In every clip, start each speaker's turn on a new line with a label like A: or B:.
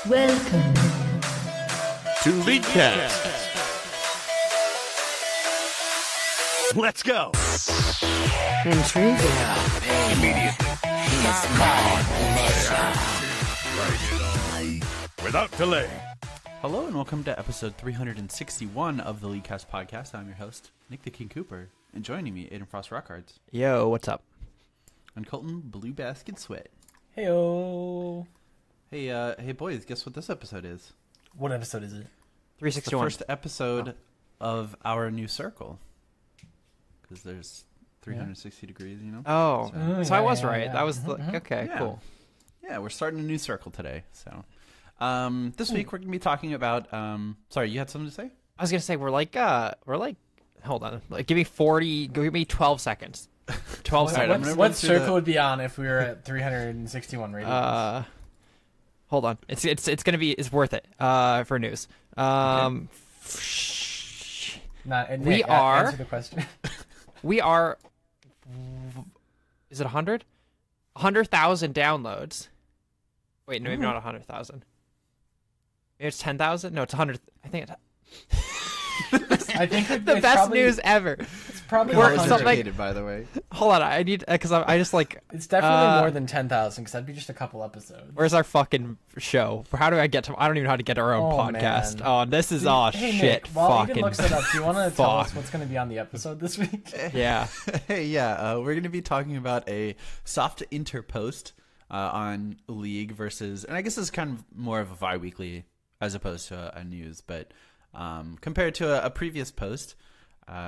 A: Welcome
B: to Leadcast. Let's go.
A: Intriguing.
B: Without delay.
C: Hello and welcome to episode 361 of the Leadcast podcast. I'm your host, Nick the King Cooper, and joining me, Aiden Frost Rockhards.
D: Yo, what's up?
C: And Colton Blue Basket Sweat.
E: Heyo.
C: Hey boys, guess what this episode is?
E: What episode is it?
C: It's the
D: 361.
C: first episode of our new circle. Because there's 360 degrees, you know?
D: So I was right.
E: yeah.
D: That was okay,
C: Yeah.
D: cool.
C: Yeah, we're starting a new circle today. So, this week we're going to be talking about, sorry, you had something to say?
D: I was gonna say we're like, hold on, like give me 12 seconds. 12 seconds.
E: What circle would be on if we were at 361 ratings?
D: Hold on, it's gonna be worth it. For news.
E: Nick, answer the question.
D: We are. Is it 100? 100,000 downloads. Wait, no, maybe not 100,000. Maybe it's 10,000. No, it's 100. I think
E: I think
D: the
E: it's
D: best
E: probably,
D: news ever.
E: It's probably
D: We're
E: 100.
D: something-
C: Educated, by the way.
D: Hold on, I need because I just like.
E: It's definitely more than 10,000 because that'd be just a couple episodes.
D: Where's our fucking show? How do I get to? I don't even know how to get to our own podcast.
E: Man.
D: Oh, this is
E: Hey,
D: shit.
E: Nick, while
D: Fucking
E: Aiden looks it up, do you want to tell us
D: fuck.
E: what's going to be on the episode this week?
D: Yeah.
C: Hey, yeah, we're going to be talking about a soft interpost on League versus, and I guess it's kind of more of a bi-weekly as opposed to a news, but compared to a previous post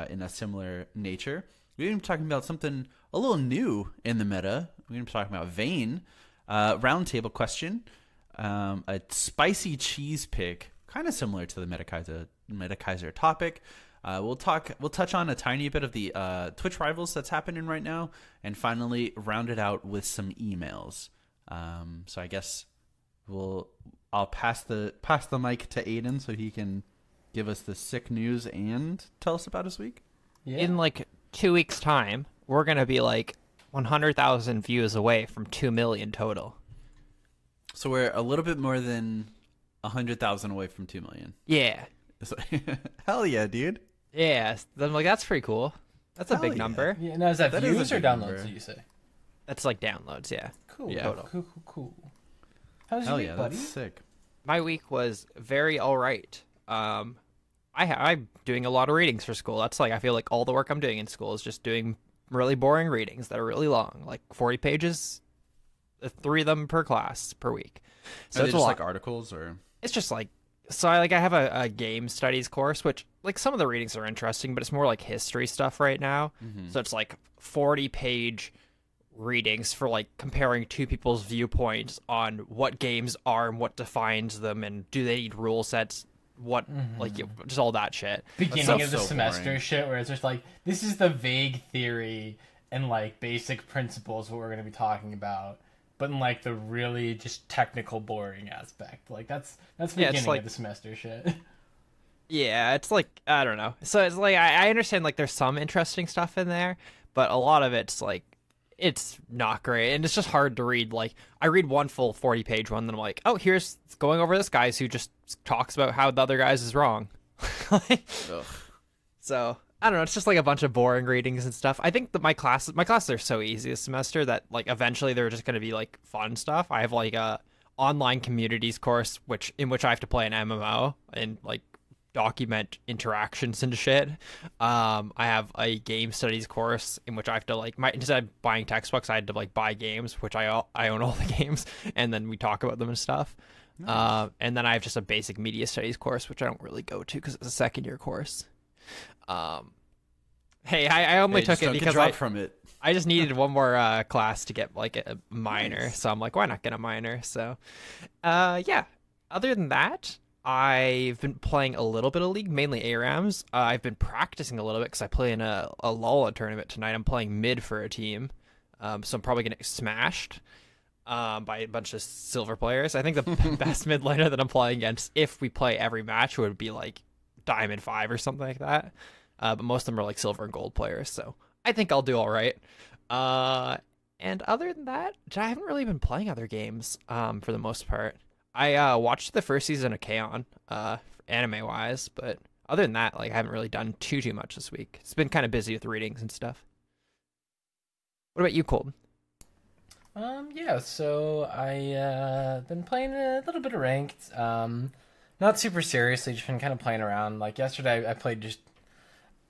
C: in a similar nature, we're going to be talking about something a little new in the meta. We're going to be talking about Vayne, roundtable question, a spicy cheese pick, kind of similar to the Metakaiser topic. We'll touch on a tiny bit of the Twitch rivals that's happening right now, and finally round it out with some emails. So I guess I'll pass the mic to Aiden so he can give us the sick news and tell us about his week.
E: Yeah.
D: In like 2 weeks' time, we're gonna be like 100,000 views away from 2 million total.
C: So we're a little bit more than 100,000 away from 2 million.
D: Yeah.
C: It's like, hell yeah, dude.
D: Yeah. Then I'm like, that's pretty cool. That's a
C: Hell
D: big
C: yeah.
D: number.
E: Yeah, now, is that
C: That is
E: views
C: a
E: or
C: big
E: downloads,
C: number.
E: do you say?
D: That's like downloads. Yeah.
E: Cool.
C: Yeah.
E: Cool. How's your
C: Hell
E: week,
C: yeah,
E: buddy?
C: that's sick.
D: My week was very all right. I'm doing a lot of readings for school. That's like I feel like all the work I'm doing in school is just doing really boring readings that are really long, like 40 pages, 3 of them per class per week. So
C: Are they
D: it's a
C: just
D: lot.
C: like articles or?
D: It's just like I have a game studies course, which like some of the readings are interesting, but it's more like history stuff right now. So it's like 40-page readings for like comparing two people's viewpoints on what games are and what defines them, and do they need rule sets, what like just all that shit.
E: Beginning
C: sounds
E: of the
C: so
E: semester
C: boring.
E: shit where it's just like, this is the vague theory and like basic principles what we're going to be talking about, but in like the really just technical boring aspect. Like that's the
D: Yeah, it's
E: beginning
D: like-
E: of the semester shit.
D: Yeah, it's like I don't know. So it's like I understand like there's some interesting stuff in there, but a lot of it's like it's not great, and it's just hard to read. Like I read one full 40-page one, then I'm like, oh, here's going over this guy's who just talks about how the other guy's is wrong. Like,
C: Ugh.
D: so I don't know. It's just like a bunch of boring readings and stuff. I think that my classes are so easy this semester that like eventually they're just going to be like fun stuff. I have like a online communities course in which I have to play an MMO and like document interactions and shit. I have a game studies course in which I have to like instead of buying textbooks, I had to like buy games, which I own all the games, and then we talk about them and stuff. And then I have just a basic media studies course, which I don't really go to because it's a second year course. Hey, I only took it because
C: from it.
D: I just needed one more class to get like a minor, so I'm like, why not get a minor? So, yeah. Other than that, I've been playing a little bit of League, mainly ARAMs. I've been practicing a little bit because I play in a Lola tournament tonight. I'm playing mid for a team, so I'm probably gonna get smashed by a bunch of silver players. I think the best mid laner that I'm playing against, if we play every match, would be like Diamond 5 or something like that. But most of them are like silver and gold players, so I think I'll do all right. And other than that, I haven't really been playing other games for the most part. I watched the first season of K-On! Anime wise, but other than that, like I haven't really done too much this week. It's been kind of busy with readings and stuff. What about you, Colton?
E: Yeah, so I been playing a little bit of ranked. Not super seriously, just been kind of playing around. Like yesterday I played just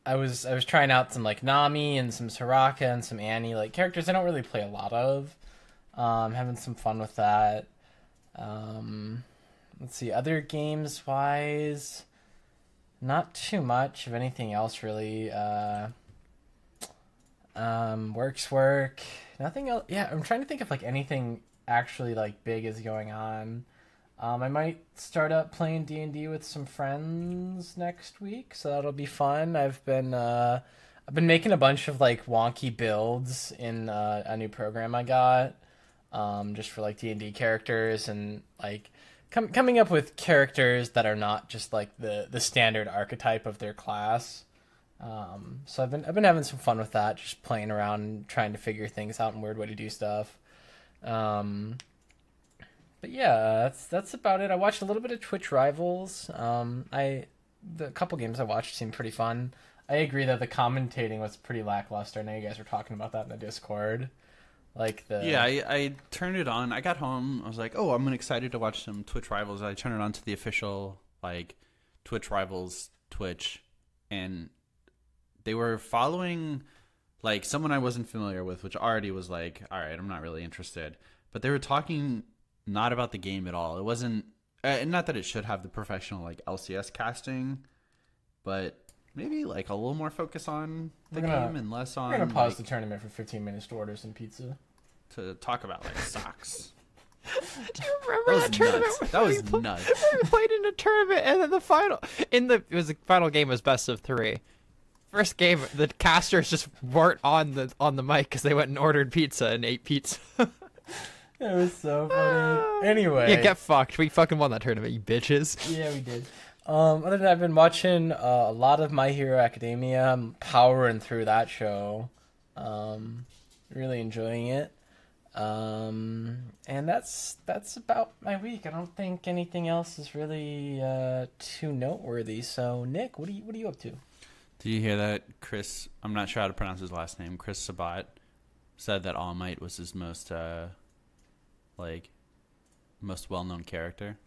E: I was trying out some like Nami and some Soraka and some Annie, like characters I don't really play a lot of. Having some fun with that. Let's see, other games wise, not too much of anything else really. Work. Nothing else. Yeah, I'm trying to think if like anything actually like big is going on. I might start up playing D&D with some friends next week, so that'll be fun. I've been making a bunch of like wonky builds in a new program I got, just for like D&D characters and like coming up with characters that are not just like the standard archetype of their class. So I've been having some fun with that, just playing around and trying to figure things out and weird way to do stuff. But yeah, that's about it. I watched a little bit of Twitch Rivals. The couple games I watched seemed pretty fun. I agree that the commentating was pretty lackluster. I know you guys were talking about that in the Discord.
C: I turned it on. I got home. I was like, oh, I'm excited to watch some Twitch Rivals. I turned it on to the official like Twitch Rivals Twitch, and they were following like someone I wasn't familiar with, which already was like, all right, I'm not really interested. But they were talking not about the game at all. It wasn't, and not that it should have the professional like LCS casting, but maybe like a little more focus on the game and less on.
E: We're gonna pause
C: like,
E: the tournament for 15 minutes to order some pizza.
C: To talk about like socks.
D: Do you remember that tournament?
C: Nuts. That was nuts.
D: We played in a tournament, and then the final game was best of 3. First game, the casters just weren't on the mic because they went and ordered pizza and ate pizza.
E: It was so funny. Anyway.
D: Yeah, get fucked. We fucking won that tournament, you bitches.
E: Yeah, we did. Other than that, I've been watching a lot of My Hero Academia. I'm powering through that show. Really enjoying it. And that's about my week. I don't think anything else is really too noteworthy. So, Nick, what are you up to?
C: Did you hear that? Chris, I'm not sure how to pronounce his last name. Chris Sabat said that All Might was his most well-known character.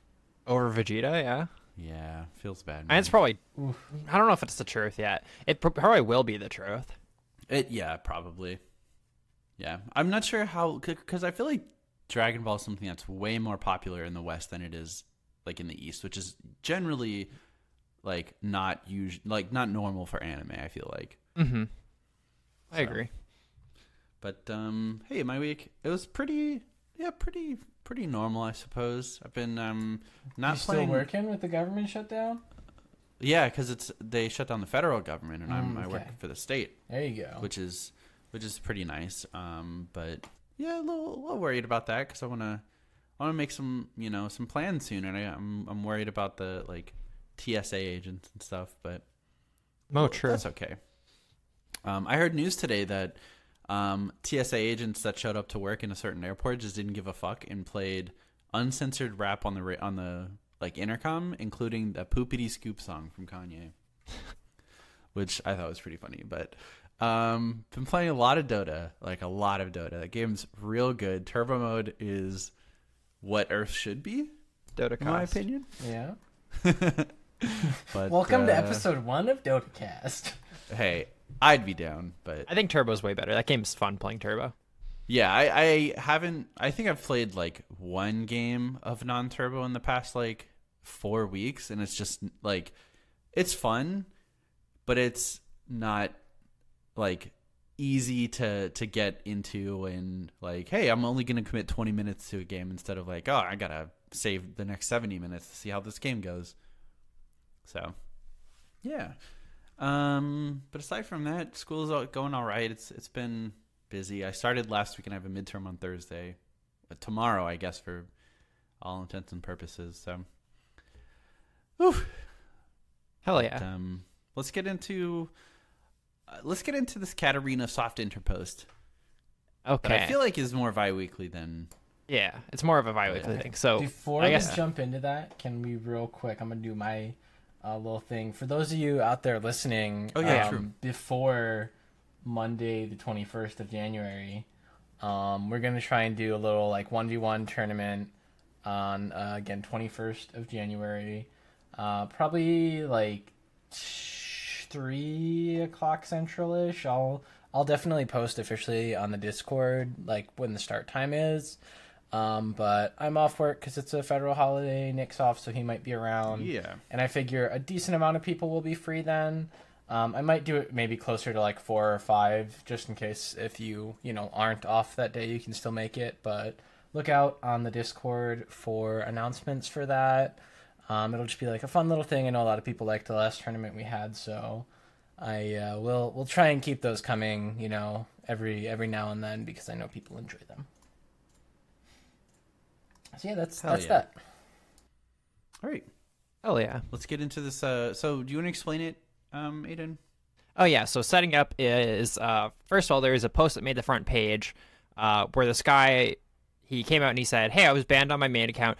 D: Over Vegeta, yeah.
C: Yeah, feels bad.
D: And
C: Man.
D: it's probably, I don't know if it's the truth yet. It probably will be the truth.
C: Yeah, probably. Yeah, I'm not sure how, because I feel like Dragon Ball is something that's way more popular in the West than it is like in the East, which is generally like not normal for anime. I feel like.
D: Mm-hmm. I agree.
C: But hey, my week it was pretty normal, I suppose. I've been not
E: still
C: playing.
E: working with the government shutdown?
C: Yeah, because they shut down the federal government, and I work
E: Okay.
C: for the state.
E: There you go.
C: Which is pretty nice. But yeah, a little worried about that because I wanna make some plans soon, and I'm worried about the like TSA agents and stuff. But
D: True.
C: That's okay. I heard news today that TSA agents that showed up to work in a certain airport just didn't give a fuck and played uncensored rap on the like intercom, including the Poopity Scoop song from Kanye, which I thought was pretty funny. But been playing a lot of Dota. That game's real good. Turbo mode is what Earth should be,
D: Dota
C: in my opinion.
E: Yeah.
C: But
E: Welcome to episode 1 of DotaCast.
C: Hey, I'd be down, but
D: I think Turbo's way better. That game's fun playing Turbo.
C: yeah, I haven't. I think I've played like one game of non-turbo in the past like 4 weeks, and it's just like it's fun, but it's not like easy to get into. And like, hey, I'm only gonna commit 20 minutes to a game instead of like, oh, I gotta save the next 70 minutes to see how this game goes. So, yeah. But aside from that, school's going all right. It's been busy. I started last week and I have a midterm on Thursday. Tomorrow, I guess, for all intents and purposes. So, whew.
D: Hell yeah.
C: But, let's get into this Katarina soft interpost.
D: Okay.
C: That I feel like is more bi-weekly than
D: Yeah, it's more of a bi-weekly thing. So
E: Before
D: I
E: we
D: guess
E: jump into that, can we real quick? I'm gonna do my little thing for those of you out there listening.
C: Oh, yeah, true.
E: Before Monday, the 21st of January, we're gonna try and do a little like 1v1 tournament on again 21st of January, probably like 3 o'clock Central-ish. I'll definitely post officially on the Discord like when the start time is. But I'm off work because it's a federal holiday. Nick's off, so he might be around.
C: Yeah.
E: And I figure a decent amount of people will be free then. I might do it maybe closer to like 4 or 5, just in case if you aren't off that day, you can still make it. But look out on the Discord for announcements for that. It'll just be like a fun little thing. I know a lot of people liked the last tournament we had, so we'll try and keep those coming, every now and then because I know people enjoy them. So yeah, that's that.
C: All right.
D: oh yeah.
C: Let's get into this. So do you want to explain it, Aiden?
D: Oh yeah, so setting up is first of all, there is a post that made the front page where this guy, he came out and he said, "Hey, I was banned on my main account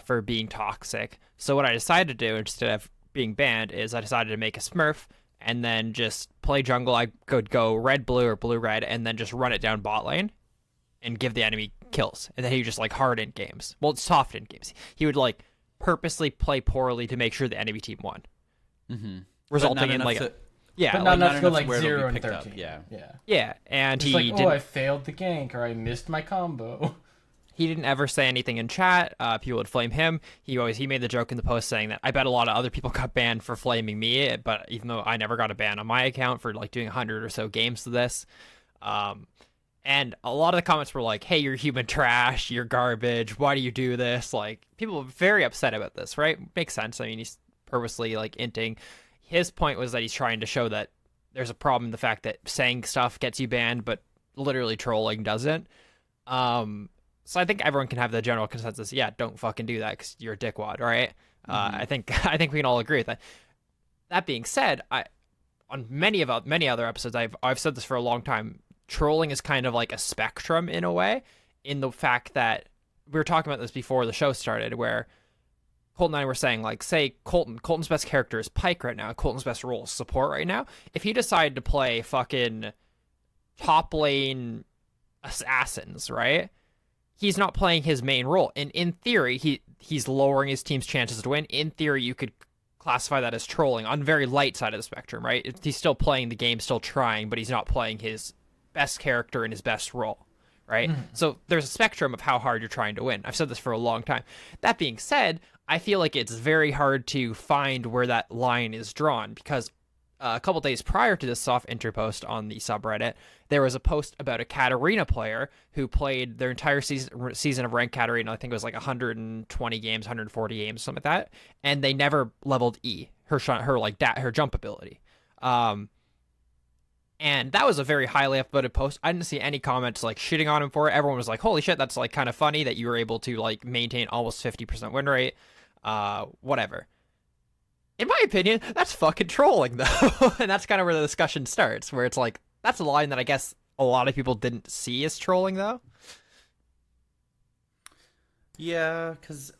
D: for being toxic. So what I decided to do instead of being banned is I decided to make a Smurf and then just play jungle. I could go red blue or blue red and then just run it down bot lane and give the enemy kills. And then he would just like hard in games. Well, it's soft in games. He would like purposely play poorly to make sure the enemy team won, resulting in like yeah,
E: but not enough to go
C: enough
E: like
C: where it'll be
E: 0 and
C: picked up,
E: 13.
C: yeah.
D: yeah. And
E: It's
D: he
E: like,
D: didn't.
E: I failed the gank or I missed my combo.
D: He didn't ever say anything in chat. People would flame him. He made the joke in the post saying that I bet a lot of other people got banned for flaming me, but even though I never got a ban on my account for like doing 100 or so games to this. And a lot of the comments were like, "Hey, you're human trash. You're garbage. Why do you do this?" Like, people were very upset about this, right? Makes sense. I mean, he's purposely like inting. His point was that he's trying to show that there's a problem in the fact that saying stuff gets you banned, but literally trolling doesn't. So I think everyone can have the general consensus. Yeah, don't fucking do that because you're a dickwad, right? I think we can all agree with that. That being said, on many other episodes, I've said this for a long time. Trolling is kind of like a spectrum in a way, in the fact that we were talking about this before the show started, where Colton and I were saying, like, say Colton's best character is Pike right now. Colton's best role is support right now. If he decided to play fucking top lane assassins, right? He's not playing his main role. And in theory, he's lowering his team's chances to win. In theory, you could classify that as trolling on very light side of the spectrum, right? He's still playing the game, still trying, but he's not playing his best character in his best role, right? So there's a spectrum of how hard you're trying to win. I've said this for a long time. That being said, I feel like it's very hard to find where that line is drawn because a couple days prior to this soft interpost on the subreddit, there was a post about a Katarina player who played their entire season of ranked Katarina. I think it was like 120 games, 140 games, something like that, and they never leveled E, her jump ability. And that was a very highly upvoted post. I didn't see any comments like shitting on him for it. Everyone was like, "Holy shit, that's like kind of funny that you were able to like maintain almost 50% win rate." Whatever. In my opinion, that's fucking trolling, though. And that's kind of where the discussion starts, where it's like, that's a line that I guess a lot of people didn't see as trolling, though.
C: Yeah, because...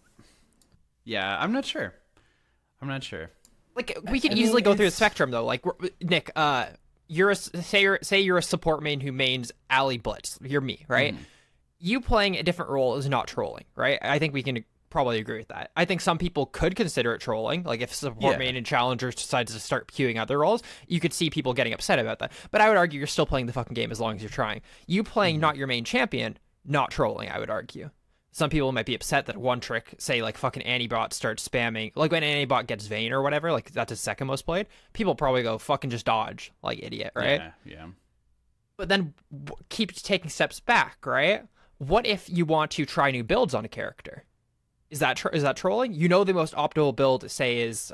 C: Yeah, I'm not sure.
D: Like, we could easily go through the spectrum, though. Like, Nick, say you're a support main who mains Ali Blitz. You're me, right? You playing a different role is not trolling, right? I think we can probably agree with that. I think some people could consider it trolling. Like if support main and challengers decides to start queuing other roles, you could see people getting upset about that. But I would argue you're still playing the fucking game as long as you're trying. You playing not your main champion, not trolling, I would argue. Some people might be upset that one trick, say like fucking Antibot starts spamming, like when Antibot gets Vayne or whatever, like that's his second most played, people probably go fucking just dodge like idiot, right?
C: Yeah.
D: But then keep taking steps back, right? What if you want to try new builds on a character? Is that trolling? You know the most optimal build, say, is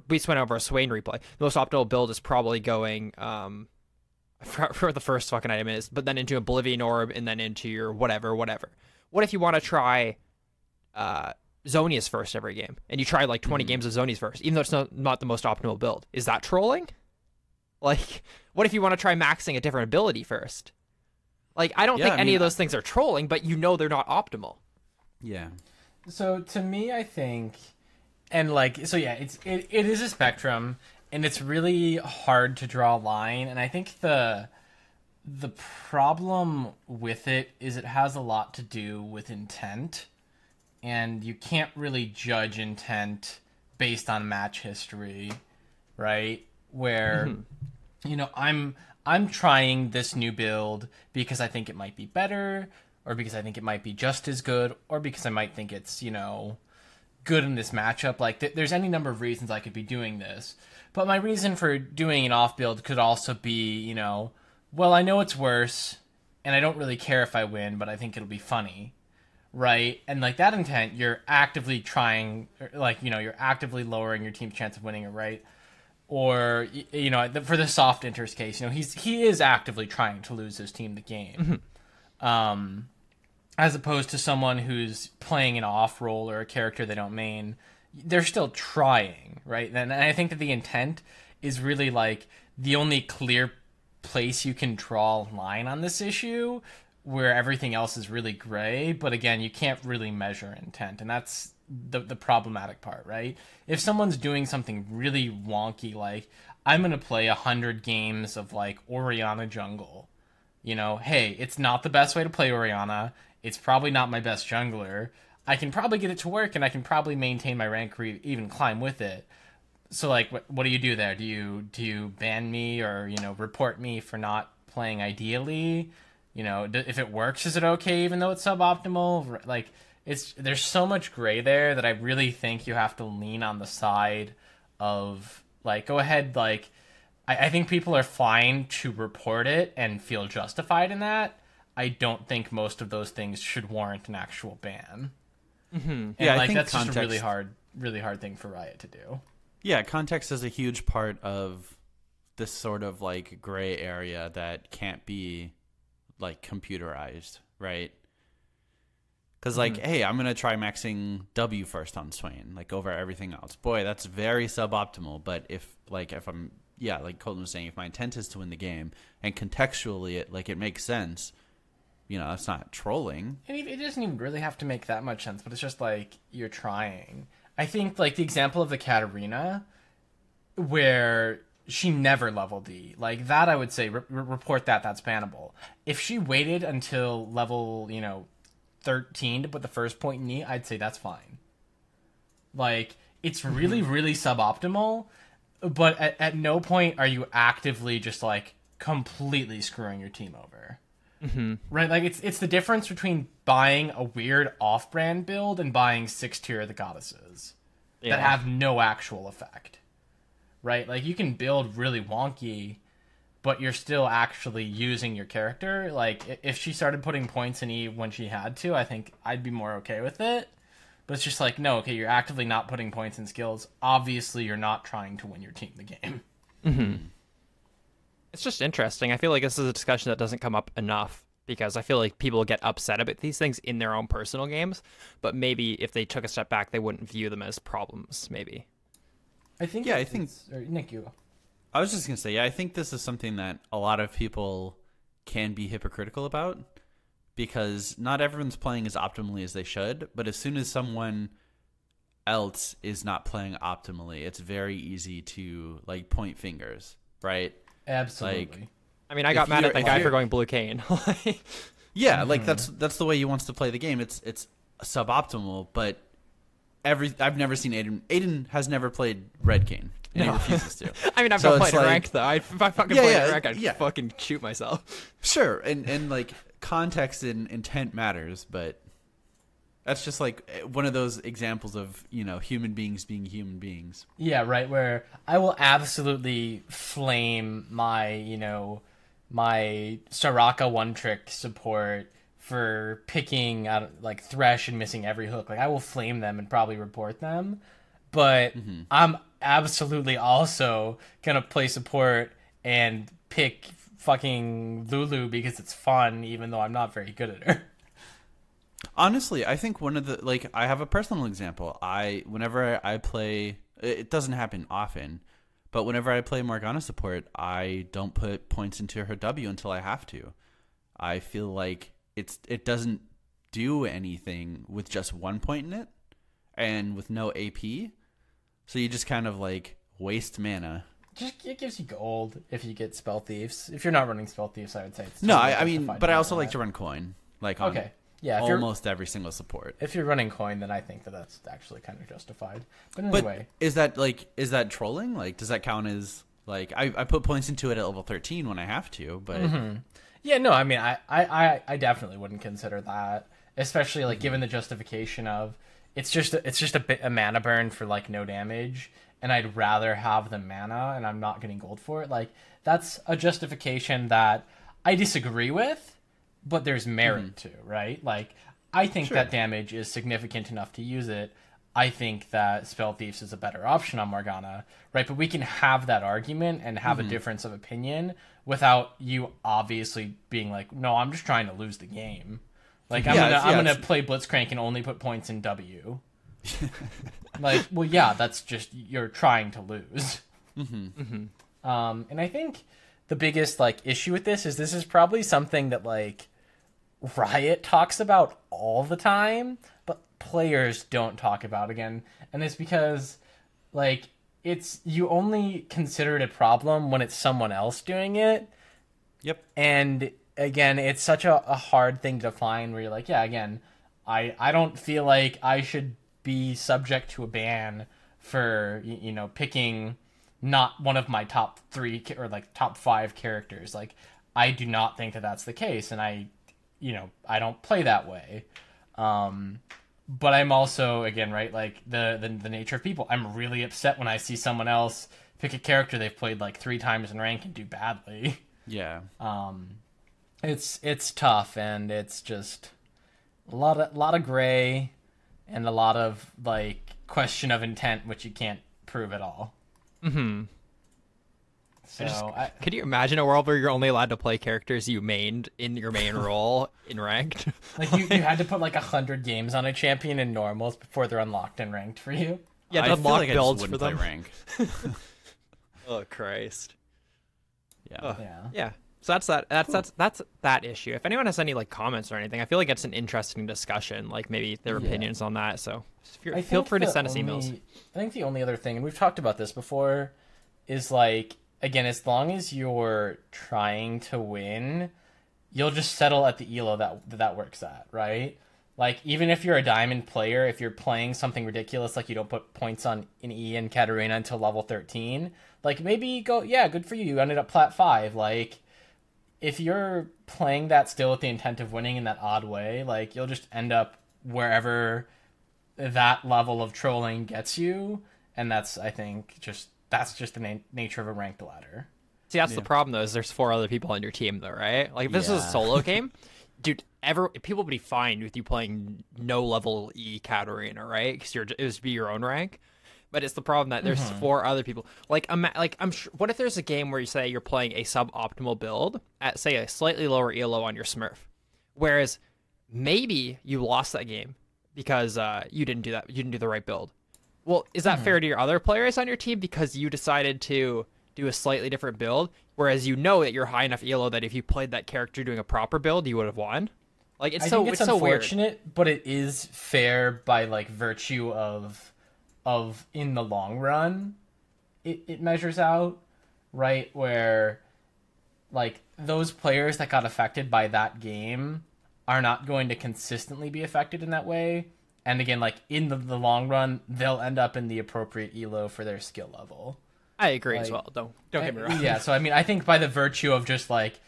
D: we just went over a Swain replay. The most optimal build is probably going for the first fucking item is, but then into Oblivion Orb and then into your whatever. What if you want to try Zonia's first every game and you try like 20 games of Zonia's first, even though it's not the most optimal build? Is that trolling? Like, what if you want to try maxing a different ability first? Like, I don't
C: Yeah,
D: think
C: I
D: any
C: mean,
D: of those things are trolling, but they're not optimal.
C: Yeah.
E: So to me, I think, and like, so yeah, it is a spectrum, and it's really hard to draw a line. And I think the problem with it is it has a lot to do with intent, and you can't really judge intent based on match history, right? Where I'm trying this new build because I think it might be better, or because I think it might be just as good, or because I might think it's, good in this matchup. Like, there's any number of reasons I could be doing this. But my reason for doing an off build could also be, well, I know it's worse, and I don't really care if I win, but I think it'll be funny, right? And, like, that intent, you're actively trying, like, you're actively lowering your team's chance of winning it, right? Or, for the soft enters case, he is actively trying to lose his team the game. As opposed to someone who's playing an off role or a character they don't main, they're still trying, right? And I think that the intent is really like the only clear place you can draw a line on this issue, where everything else is really gray. But again, you can't really measure intent, and that's the problematic part, right? If someone's doing something really wonky, like I'm gonna play 100 games of like Orianna jungle, hey, it's not the best way to play Orianna. It's probably not my best jungler. I can probably get it to work, and I can probably maintain my rank or even climb with it. So, like, what do you do there? Do you ban me or, report me for not playing ideally? If it works, is it okay even though it's suboptimal? Like, there's so much gray there that I really think you have to lean on the side of, like, go ahead, like, I think people are fine to report it and feel justified in that. I don't think most of those things should warrant an actual ban.
C: Mm-hmm.
E: And
C: yeah,
E: like,
C: I think
E: that's
C: context,
E: just a really hard thing for Riot to do.
C: Yeah, context is a huge part of this sort of like gray area that can't be like computerized, right? Because like, hey, I'm gonna try maxing W first on Swain, like over everything else. Boy, that's very suboptimal. But if I'm like Colton was saying, if my intent is to win the game and contextually it makes sense. It's not trolling. And
E: it doesn't even really have to make that much sense, but it's just like you're trying. I think like the example of the Katarina, where she never leveled E, like that I would say report that's bannable. If she waited until level 13 to put the first point in E, I'd say that's fine. Like, it's really really suboptimal, but at no point are you actively just like completely screwing your team over.
D: Mm-hmm.
E: Right, like it's the difference between buying a weird off-brand build and buying 6 tier of the goddesses that have no actual effect. Right, like you can build really wonky, but you're still actually using your character. Like if she started putting points in E when she had to, I think I'd be more okay with it. But it's just like, no, okay, you're actively not putting points in skills. Obviously, you're not trying to win your team the game.
D: Mm-hmm. It's just interesting. I feel like this is a discussion that doesn't come up enough, because I feel like people get upset about these things in their own personal games, but maybe if they took a step back, they wouldn't view them as problems, maybe.
E: I think...
C: Yeah, I think...
E: Nick, you...
C: I was just going to say, I think this is something that a lot of people can be hypocritical about, because not everyone's playing as optimally as they should, but as soon as someone else is not playing optimally, it's very easy to, like, point fingers, right?
E: Absolutely.
C: Like,
D: I mean, I got mad at that guy for going blue cane.
C: Yeah, like that's the way he wants to play the game. It's suboptimal, but I've never seen Aiden. Aiden has never played red cane, and he refuses to.
D: I mean, I've not played ranked though. If I fucking played ranked, I'd fucking shoot myself.
C: Sure, and like context and intent matters, but that's just like one of those examples of human beings being human beings.
E: Yeah, right. Where I will absolutely flame my my Soraka one trick support for picking out like Thresh and missing every hook. Like I will flame them and probably report them, but I'm absolutely also gonna play support and pick fucking Lulu because it's fun, even though I'm not very good at her.
C: Honestly, I think one of the I have a personal example. Whenever I play, it doesn't happen often, but whenever I play Morgana support, I don't put points into her W until I have to. I feel like it doesn't do anything with just 1 point in it and with no AP. So you just kind of like waste mana.
E: Just it gives you gold if you get Spell Thieves. If you're not running Spell Thieves, I would say it's
C: No,
E: totally
C: I mean,
E: justified
C: but I
E: doing
C: also
E: that.
C: like to run coin. Like on
E: Okay. Yeah, if you're,
C: almost every single support.
E: if you're running coin, then I think that that's actually kind of justified. But
C: But
E: anyway,
C: is that trolling? Like, does that count as like I put points into it at level 13 when I have to, but
E: yeah, no, I mean, I definitely wouldn't consider that, especially like given the justification of it's just a mana burn for like no damage, and I'd rather have the mana, and I'm not getting gold for it. Like that's a justification that I disagree with, but there's merit to, right? Like I think that damage is significant enough to use it. I think that Spell Thieves is a better option on Morgana, right? But we can have that argument and have a difference of opinion without you obviously being like, no, I'm just trying to lose the game. Like I'm gonna play Blitzcrank and only put points in W. Like, well, yeah, that's just you're trying to lose. And I think the biggest like issue with this is probably something that like Riot talks about all the time, but players don't talk about again. And it's because like it's you only consider it a problem when it's someone else doing it.
C: Yep.
E: And again, it's such a hard thing to define where you're like, yeah, again, I don't feel like I should be subject to a ban for, you know, picking not one of my top 3 or like top 5 characters. Like, I do not think that that's the case. And I don't play that way. But I'm also, again, right, like the nature of people. I'm really upset when I see someone else pick a character they've played like 3 times in rank and do badly.
C: Yeah.
E: It's tough, and it's just a lot of gray and a lot of like question of intent, which you can't prove at all. So
D: Could you imagine a world where you're only allowed to play characters you mained in your main role in ranked?
E: like you had to put like 100 games on a champion in normals before they're unlocked and ranked for you.
D: Yeah,
C: I
D: to
C: feel
D: unlock
C: like I just
D: builds
C: wouldn't
D: for
C: play
D: them.
C: rank.
D: Oh Christ.
C: Yeah.
E: Yeah.
D: So that's that issue. If anyone has any like comments or anything, I feel like it's an interesting discussion. Like maybe their opinions on that. So feel free to send us emails.
E: I think the only other thing, and we've talked about this before, is like, again, as long as you're trying to win, you'll just settle at the elo that works at, right? Like, even if you're a diamond player, if you're playing something ridiculous, like you don't put points on an E and Katarina until level 13, like maybe go, yeah, good for you. You ended up plat 5. Like, if you're playing that still with the intent of winning in that odd way, like you'll just end up wherever that level of trolling gets you, and that's just the nature of a ranked ladder.
D: See, that's the problem though. Is there's 4 other people on your team though, right? Like if this is a solo game, dude, people would be fine with you playing no level E Katarina, right? Because it would be your own rank. But it's the problem that there's 4 other people. Like I'm sure. What if there's a game where you say you're playing a suboptimal build at say a slightly lower elo on your Smurf, whereas maybe you lost that game because you didn't do that. You didn't do the right build. Well, is that fair to your other players on your team because you decided to do a slightly different build, whereas you know that you're high enough elo that if you played that character doing a proper build, you would have won? Like it's so
E: unfortunate,
D: weird.
E: but it is fair by like virtue of in the long run, it measures out, right? Where like those players that got affected by that game are not going to consistently be affected in that way. And again, like in the long run, they'll end up in the appropriate elo for their skill level.
D: I agree as well. Don't get me wrong.
E: Yeah, so I mean, I think by the virtue of just like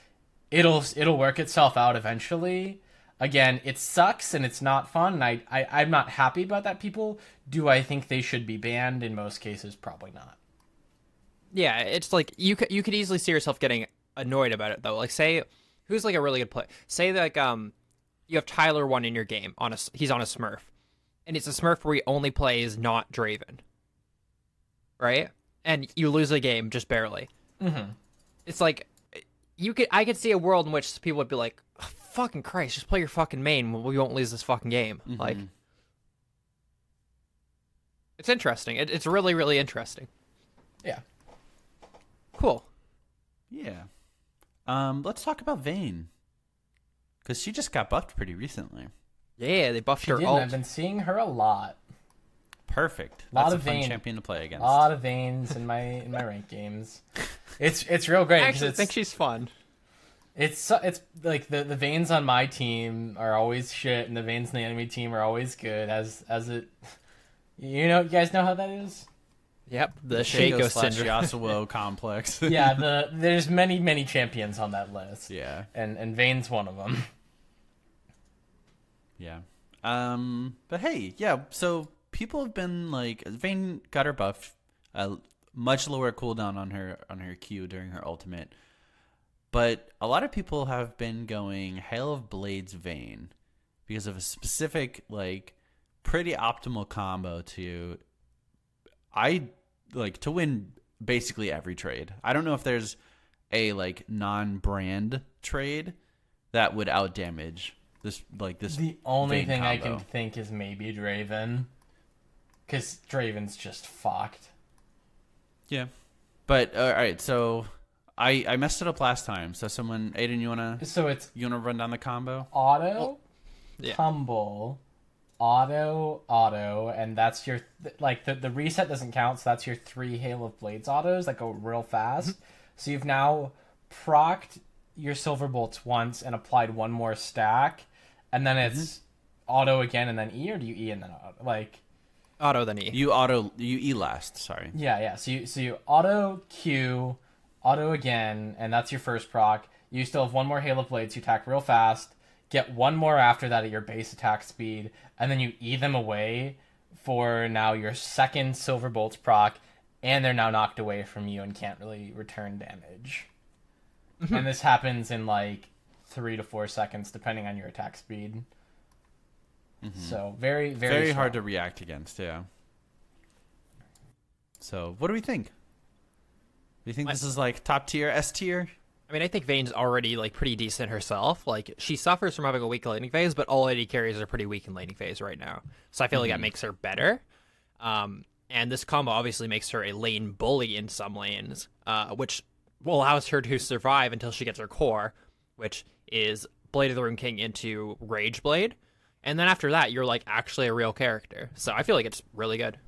E: it'll work itself out eventually. Again, it sucks and it's not fun, and I'm not happy about that. People, do I think they should be banned? In most cases, probably not.
D: Yeah, it's like you could easily see yourself getting annoyed about it though. Like say who's like a really good player. Say like you have Tyler 1 in your game he's on a Smurf, and it's a Smurf where he only plays not Draven, right? And you lose a game just barely. It's like I could see a world in which people would be like, oh, fucking Christ, just play your fucking main. We won't lose this fucking game. Like, it's interesting. It's really, really interesting.
E: Yeah.
D: Cool.
C: Yeah. Let's talk about Vayne. Because she just got buffed pretty recently.
D: Yeah, they buffed
E: She
D: her
E: didn't.
D: ult.
E: I've been seeing her a lot.
C: Perfect.
E: Lot
C: That's
E: of
C: a fun
E: Vayne.
C: champion to play
E: A
C: against.
E: lot of Vaynes in my ranked games. It's real great.
D: I
E: 'cause
D: actually
E: it's,
D: think she's fun.
E: It's like the Vaynes on my team are always shit, and the Vaynes on the enemy team are always good. As it, you guys know how that is.
D: Yep, the
C: Shingo
D: Shaco
C: slash
D: syndrome.
C: Yasuo complex.
E: Yeah, there's many champions on that list.
C: Yeah.
E: And Vayne's one of them.
C: Yeah. But hey, yeah, so people have been like, Vayne got her buff, a much lower cooldown on her Q during her ultimate. But a lot of people have been going Hail of Blades Vayne because of a specific, like, pretty optimal combo to win basically every trade. I don't know if there's a like non-brand trade that would outdamage this
E: The only
C: Vayne
E: thing I
C: combo.
E: can think is maybe Draven, because Draven's just fucked.
C: Yeah. But all right, so I messed it up last time. So someone, Aiden, you wanna run down the combo?
E: Auto,
D: yeah.
E: tumble, auto, and that's your the reset doesn't count, so that's your 3 Hail of Blades autos that go real fast. So you've now procced your Silver Bolts once and applied one more stack, and then it's auto again and then E, or do you E and then auto?
D: Auto then E.
C: You E last, sorry.
E: Yeah. So you auto Q, auto again, and that's your first proc. You still have one more Hail of Blades. You attack real fast. Get one more after that at your base attack speed, and then you E them away for now your second Silver Bolts proc, and they're now knocked away from you and can't really return damage. And this happens in 3 to 4 seconds, depending on your attack speed. So very
C: Very hard to
E: strong.
C: react against, yeah. So what do we think? Do you think this is like top tier, S tier?
D: I mean, I think Vayne's already pretty decent herself. She suffers from having a weak laning phase, but all AD carries are pretty weak in laning phase right now. So I feel like that makes her better. And this combo obviously makes her a lane bully in some lanes, which allows her to survive until she gets her core, which is Blade of the Rune King into Rage Blade. And then after that, you're actually a real character. So I feel like it's really good.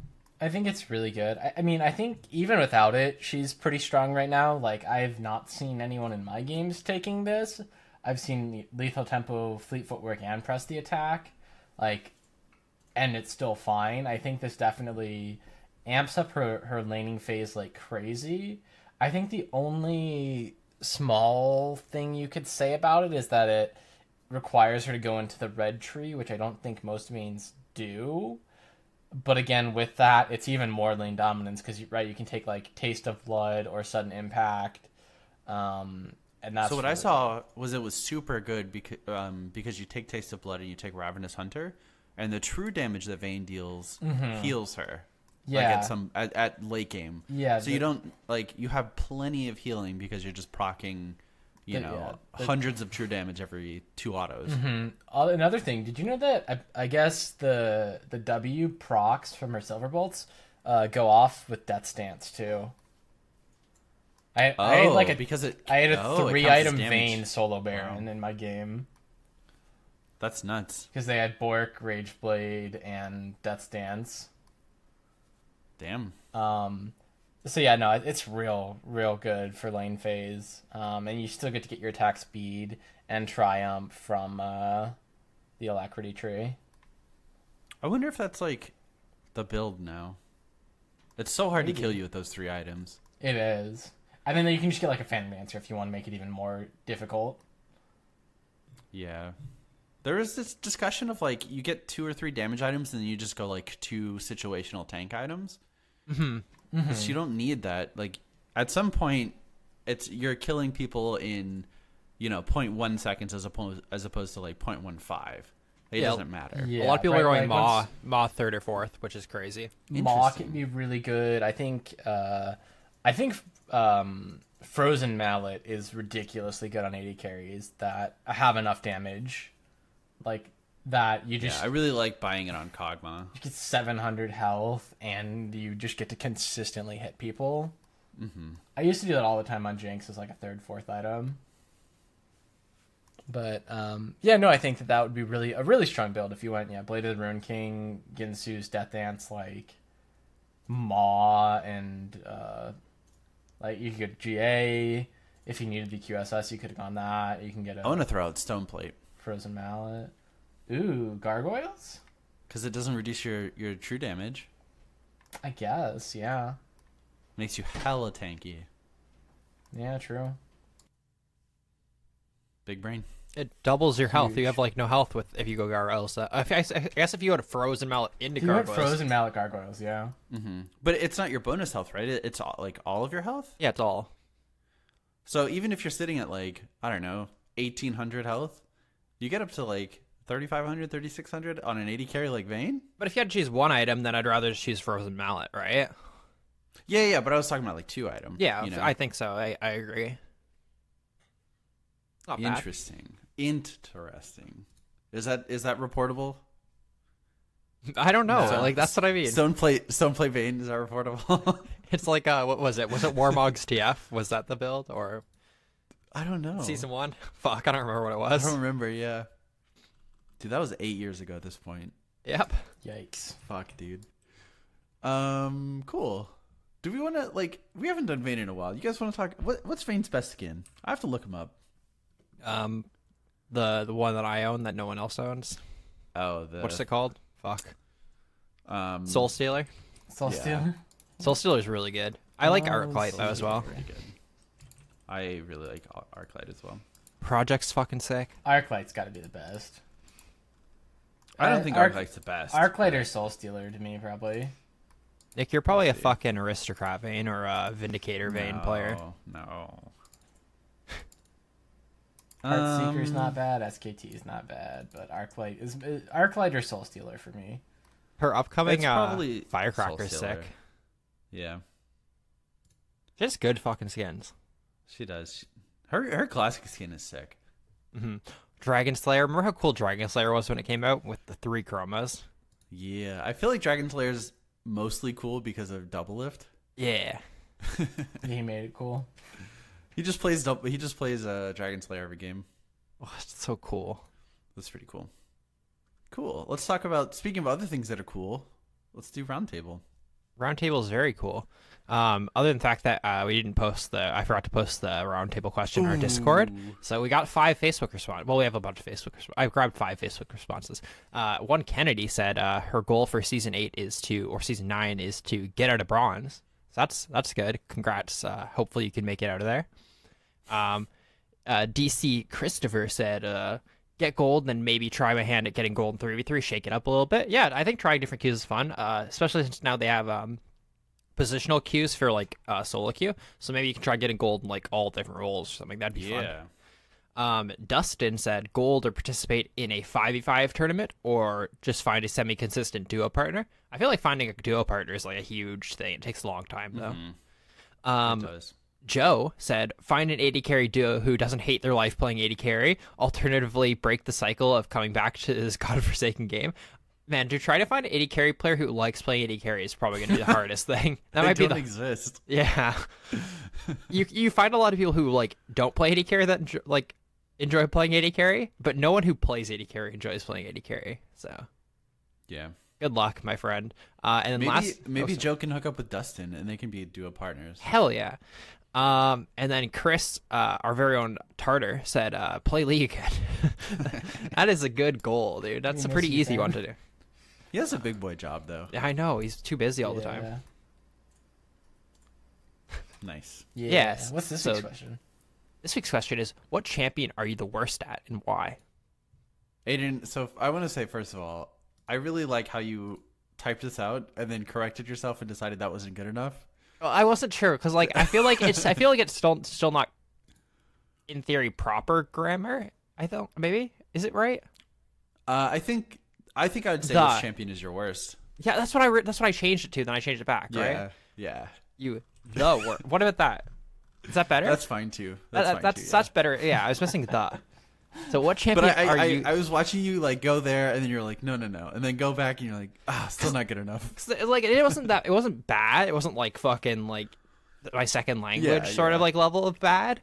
E: I think it's really good. I mean, I think even without it, she's pretty strong right now. I've not seen anyone in my games taking this. I've seen lethal tempo, fleet footwork, and press the attack. And it's still fine. I think this definitely amps up her laning phase like crazy. I think the only small thing you could say about it is that it requires her to go into the red tree, which I don't think most mains do. But again, with that, it's even more lane dominance because you can take Taste of Blood or Sudden Impact, and that's
C: So what I
E: really
C: saw was it was super good because you take Taste of Blood and you take Ravenous Hunter, and the true damage that Vayne deals heals her.
E: Yeah.
C: At late game.
E: Yeah,
C: So you don't you have plenty of healing because you're just proccing, hundreds of true damage every 2 autos.
E: Another thing, did you know that I guess the W procs from her Silver Bolts go off with Death Stance too? I had
C: because it
E: I had a
C: it counts as
E: 3-item
C: damage.
E: Vayne solo Baron in my game
C: That's nuts.
E: because they had Bork, Rage Blade, and Death Stance.
C: Damn.
E: So yeah, no, it's real good for lane phase, and you still get to get your attack speed and triumph from the Alacrity tree.
C: I wonder if that's the build now. It's so hard to kill you with those 3 items.
E: It is. And then you can just get a Phantom Dancer if you want to make it even more difficult.
C: Yeah. There is this discussion of you get 2 or 3 damage items and then you just go 2 situational tank items. Because you don't need that. At some point, you're killing people in 0.1 seconds as opposed to 0.15. It doesn't matter.
E: Yeah,
D: A lot of people are going Maw
E: once-
D: 3rd or 4th, which is crazy.
E: Maw can be really good. I think Frozen Mallet is ridiculously good on AD carries that have enough damage. That you just
C: I really like buying it on Kog'Maw.
E: you get 700 health and you just get to consistently hit people. I used to do that all the time on Jinx as a 3rd, 4th item. But yeah, no, I think that would be a really strong build if you went Blade of the Ruin King, Ginsu's Death Dance, like Maw, and like you could get GA. If you needed the QSS, you could have gone that. You can get
C: I want to throw out Stoneplate
E: Frozen Mallet. Ooh, Gargoyles?
C: because it doesn't reduce your true damage.
E: I guess, yeah.
C: Makes you hella tanky.
E: Yeah, true.
C: Big brain.
D: It doubles your health. You
E: Huge.
D: have like no health with if you go Gargoyles. I guess if you go to Frozen Mallet into
E: You went
D: Gargoyles.
E: Frozen Mallet Gargoyles, yeah.
C: But it's not your bonus health, right? It's like all of your health.
D: Yeah, it's all.
C: So even if you're sitting at like, I don't know, 1,800 health, you get up to like 3,500, 3,600 on an 80 carry like Vayne?
D: But if you had to choose one item, then I'd rather just choose Frozen Mallet, right?
C: Yeah, but I was talking about like 2 items.
D: Yeah,
C: you know?
D: I think so. I agree. Not bad.
C: Interesting. Is that reportable?
D: I don't know.
C: No.
D: Like that's what I mean.
C: Stoneplate Vayne, is that reportable?
D: It's like what was it? Was it Warmog's TF? Was that the build or
C: I don't know.
D: season 1? Fuck, I don't remember what it
C: I
D: was.
C: don't remember, yeah. Dude, that was 8 years ago at this point.
D: Yep.
E: Yikes.
C: Fuck, dude. Cool. Do we want to, like, we haven't done Vayne in a while. You guys want to talk, what's Vayne's best skin? I have to look him up.
D: The one that I own that no one else owns.
C: Oh,
D: What's it called? Fuck. Soul Stealer.
E: Soul
C: Yeah.
E: Stealer?
D: Soul Stealer's really good. I like
E: Oh,
D: Arclight though
E: Soul
D: as well.
C: Pretty good. I really like Arclight as well.
D: Project's fucking sick.
E: Arclight's got to be the best.
C: I don't think Arclight's the best.
E: Arclight or Soul Stealer to me, probably.
D: Nick, you're probably a
C: see.
D: fucking Aristocrat Vayne or a Vindicator Vayne player.
C: No.
E: Heartseeker's not bad. SKT's not bad, but Arclight or Soul Stealer for me.
D: Her upcoming
C: It's probably
D: Firecracker's
C: Soul Stealer.
D: sick.
C: Yeah,
D: Just good fucking skins.
C: she does. Her classic skin is sick.
D: Dragon Slayer. Remember how cool Dragon Slayer was when it came out with the 3 chromas?
C: Yeah, I feel like Dragon Slayer's mostly cool because of double lift.
D: Yeah.
E: He made it cool.
C: He just plays Dragon Slayer every game.
D: Oh, it's so cool.
C: That's pretty cool. Cool. Let's talk about, speaking of other things that are cool, let's do Roundtable.
D: Roundtable is very cool. Other than the fact that I forgot to post the roundtable question in our Discord. So we got 5 Facebook responses. Well, we have a bunch of Facebook responses. I grabbed 5 Facebook responses. One Kennedy said her goal for season 9 is to get out of bronze. So that's good. Congrats. Hopefully you can make it out of there. DC Christopher said get gold, then maybe try my hand at getting gold in 3v3, shake it up a little bit. Yeah, I think trying different queues is fun, especially since now they have positional queues for like solo queue. So maybe you can try getting gold in like all different roles or something. That'd be fun. Dustin said gold or participate in a 5v5 tournament or just find a semi-consistent duo partner. I feel like finding a duo partner is like a huge thing. It takes a long time though.
C: It does.
D: Joe said, find an 80 carry duo who doesn't hate their life playing 80 carry. Alternatively, break the cycle of coming back to this godforsaken game. Man, to try to find an 80 carry player who likes playing 80 carry is probably going to be the hardest thing. That might be
C: exist.
D: Yeah. You find a lot of people who like don't play 80 carry that enjoy playing 80 carry, but no one who plays 80 carry enjoys playing 80 carry. So
C: Yeah.
D: good luck, my friend. And then
C: maybe Joe can hook up with Dustin and they can be duo partners.
D: Hell yeah. And then Chris, our very own Tartar, said, play League again. That is a good goal, dude. That's a pretty easy one to do.
C: He has a big boy job though.
D: Yeah, I know. He's too busy all the time.
C: Nice.
E: Yeah.
D: Yes.
E: What's this week's question?
D: This week's question is, what champion are you the worst at and why?
C: Aiden, so I want to say, first of all, I really like how you typed this out and then corrected yourself and decided that wasn't good enough.
D: Well, I wasn't sure because like I feel like it's still not in theory proper grammar. I thought maybe is it right?
C: I think I would say
D: The.
C: which champion is your worst.
D: Yeah, that's what I changed it to. Then I changed it back. Right?
C: Yeah.
D: You the worst. What about that? Is that better?
C: That's fine too.
D: That's better. Yeah, I was missing the. So what champion
C: But
D: are you?
C: I was watching you like go there and then you're like no, and then go back and you're like still not good enough.
D: Like it wasn't bad. It wasn't like fucking like my second language
C: Yeah,
D: sort of
C: yeah.
D: like level of bad.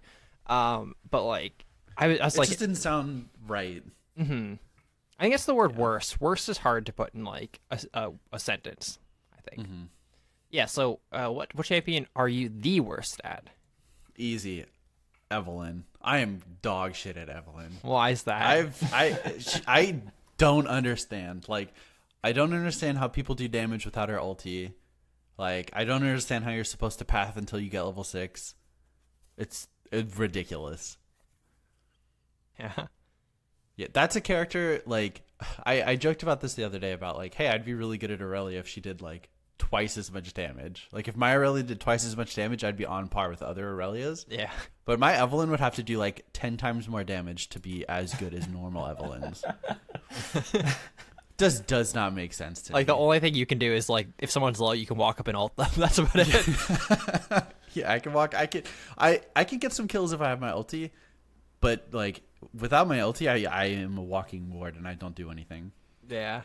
D: But like I was
C: It
D: like,
C: just didn't sound right.
D: I think it's the word worse. Worse is hard to put in like a sentence, I think. Yeah, so what champion are you the worst at?
C: Easy, Evelyn. I am dog shit at Evelyn.
D: Why is that?
C: I don't understand. Like, I don't understand how people do damage without her ulti. Like, I don't understand how you're supposed to path until you get level 6. It's ridiculous.
D: Yeah.
C: Yeah, that's a character, like, I joked about this the other day about, like, hey, I'd be really good at Aurelia if she did, like, twice as much damage. Like, if my Aurelia did twice as much damage, I'd be on par with other Aurelias.
D: Yeah.
C: But my Evelyn would have to do, like, 10 times more damage to be as good as normal Evelyn's. Does not make sense to me.
D: Like, the only thing you can do is, like, if someone's low, you can walk up and ult them. That's about it.
C: Yeah, I can walk. I can get some kills if I have my ulti, but like without my ulti, I am a walking ward and I don't do anything.
D: Yeah.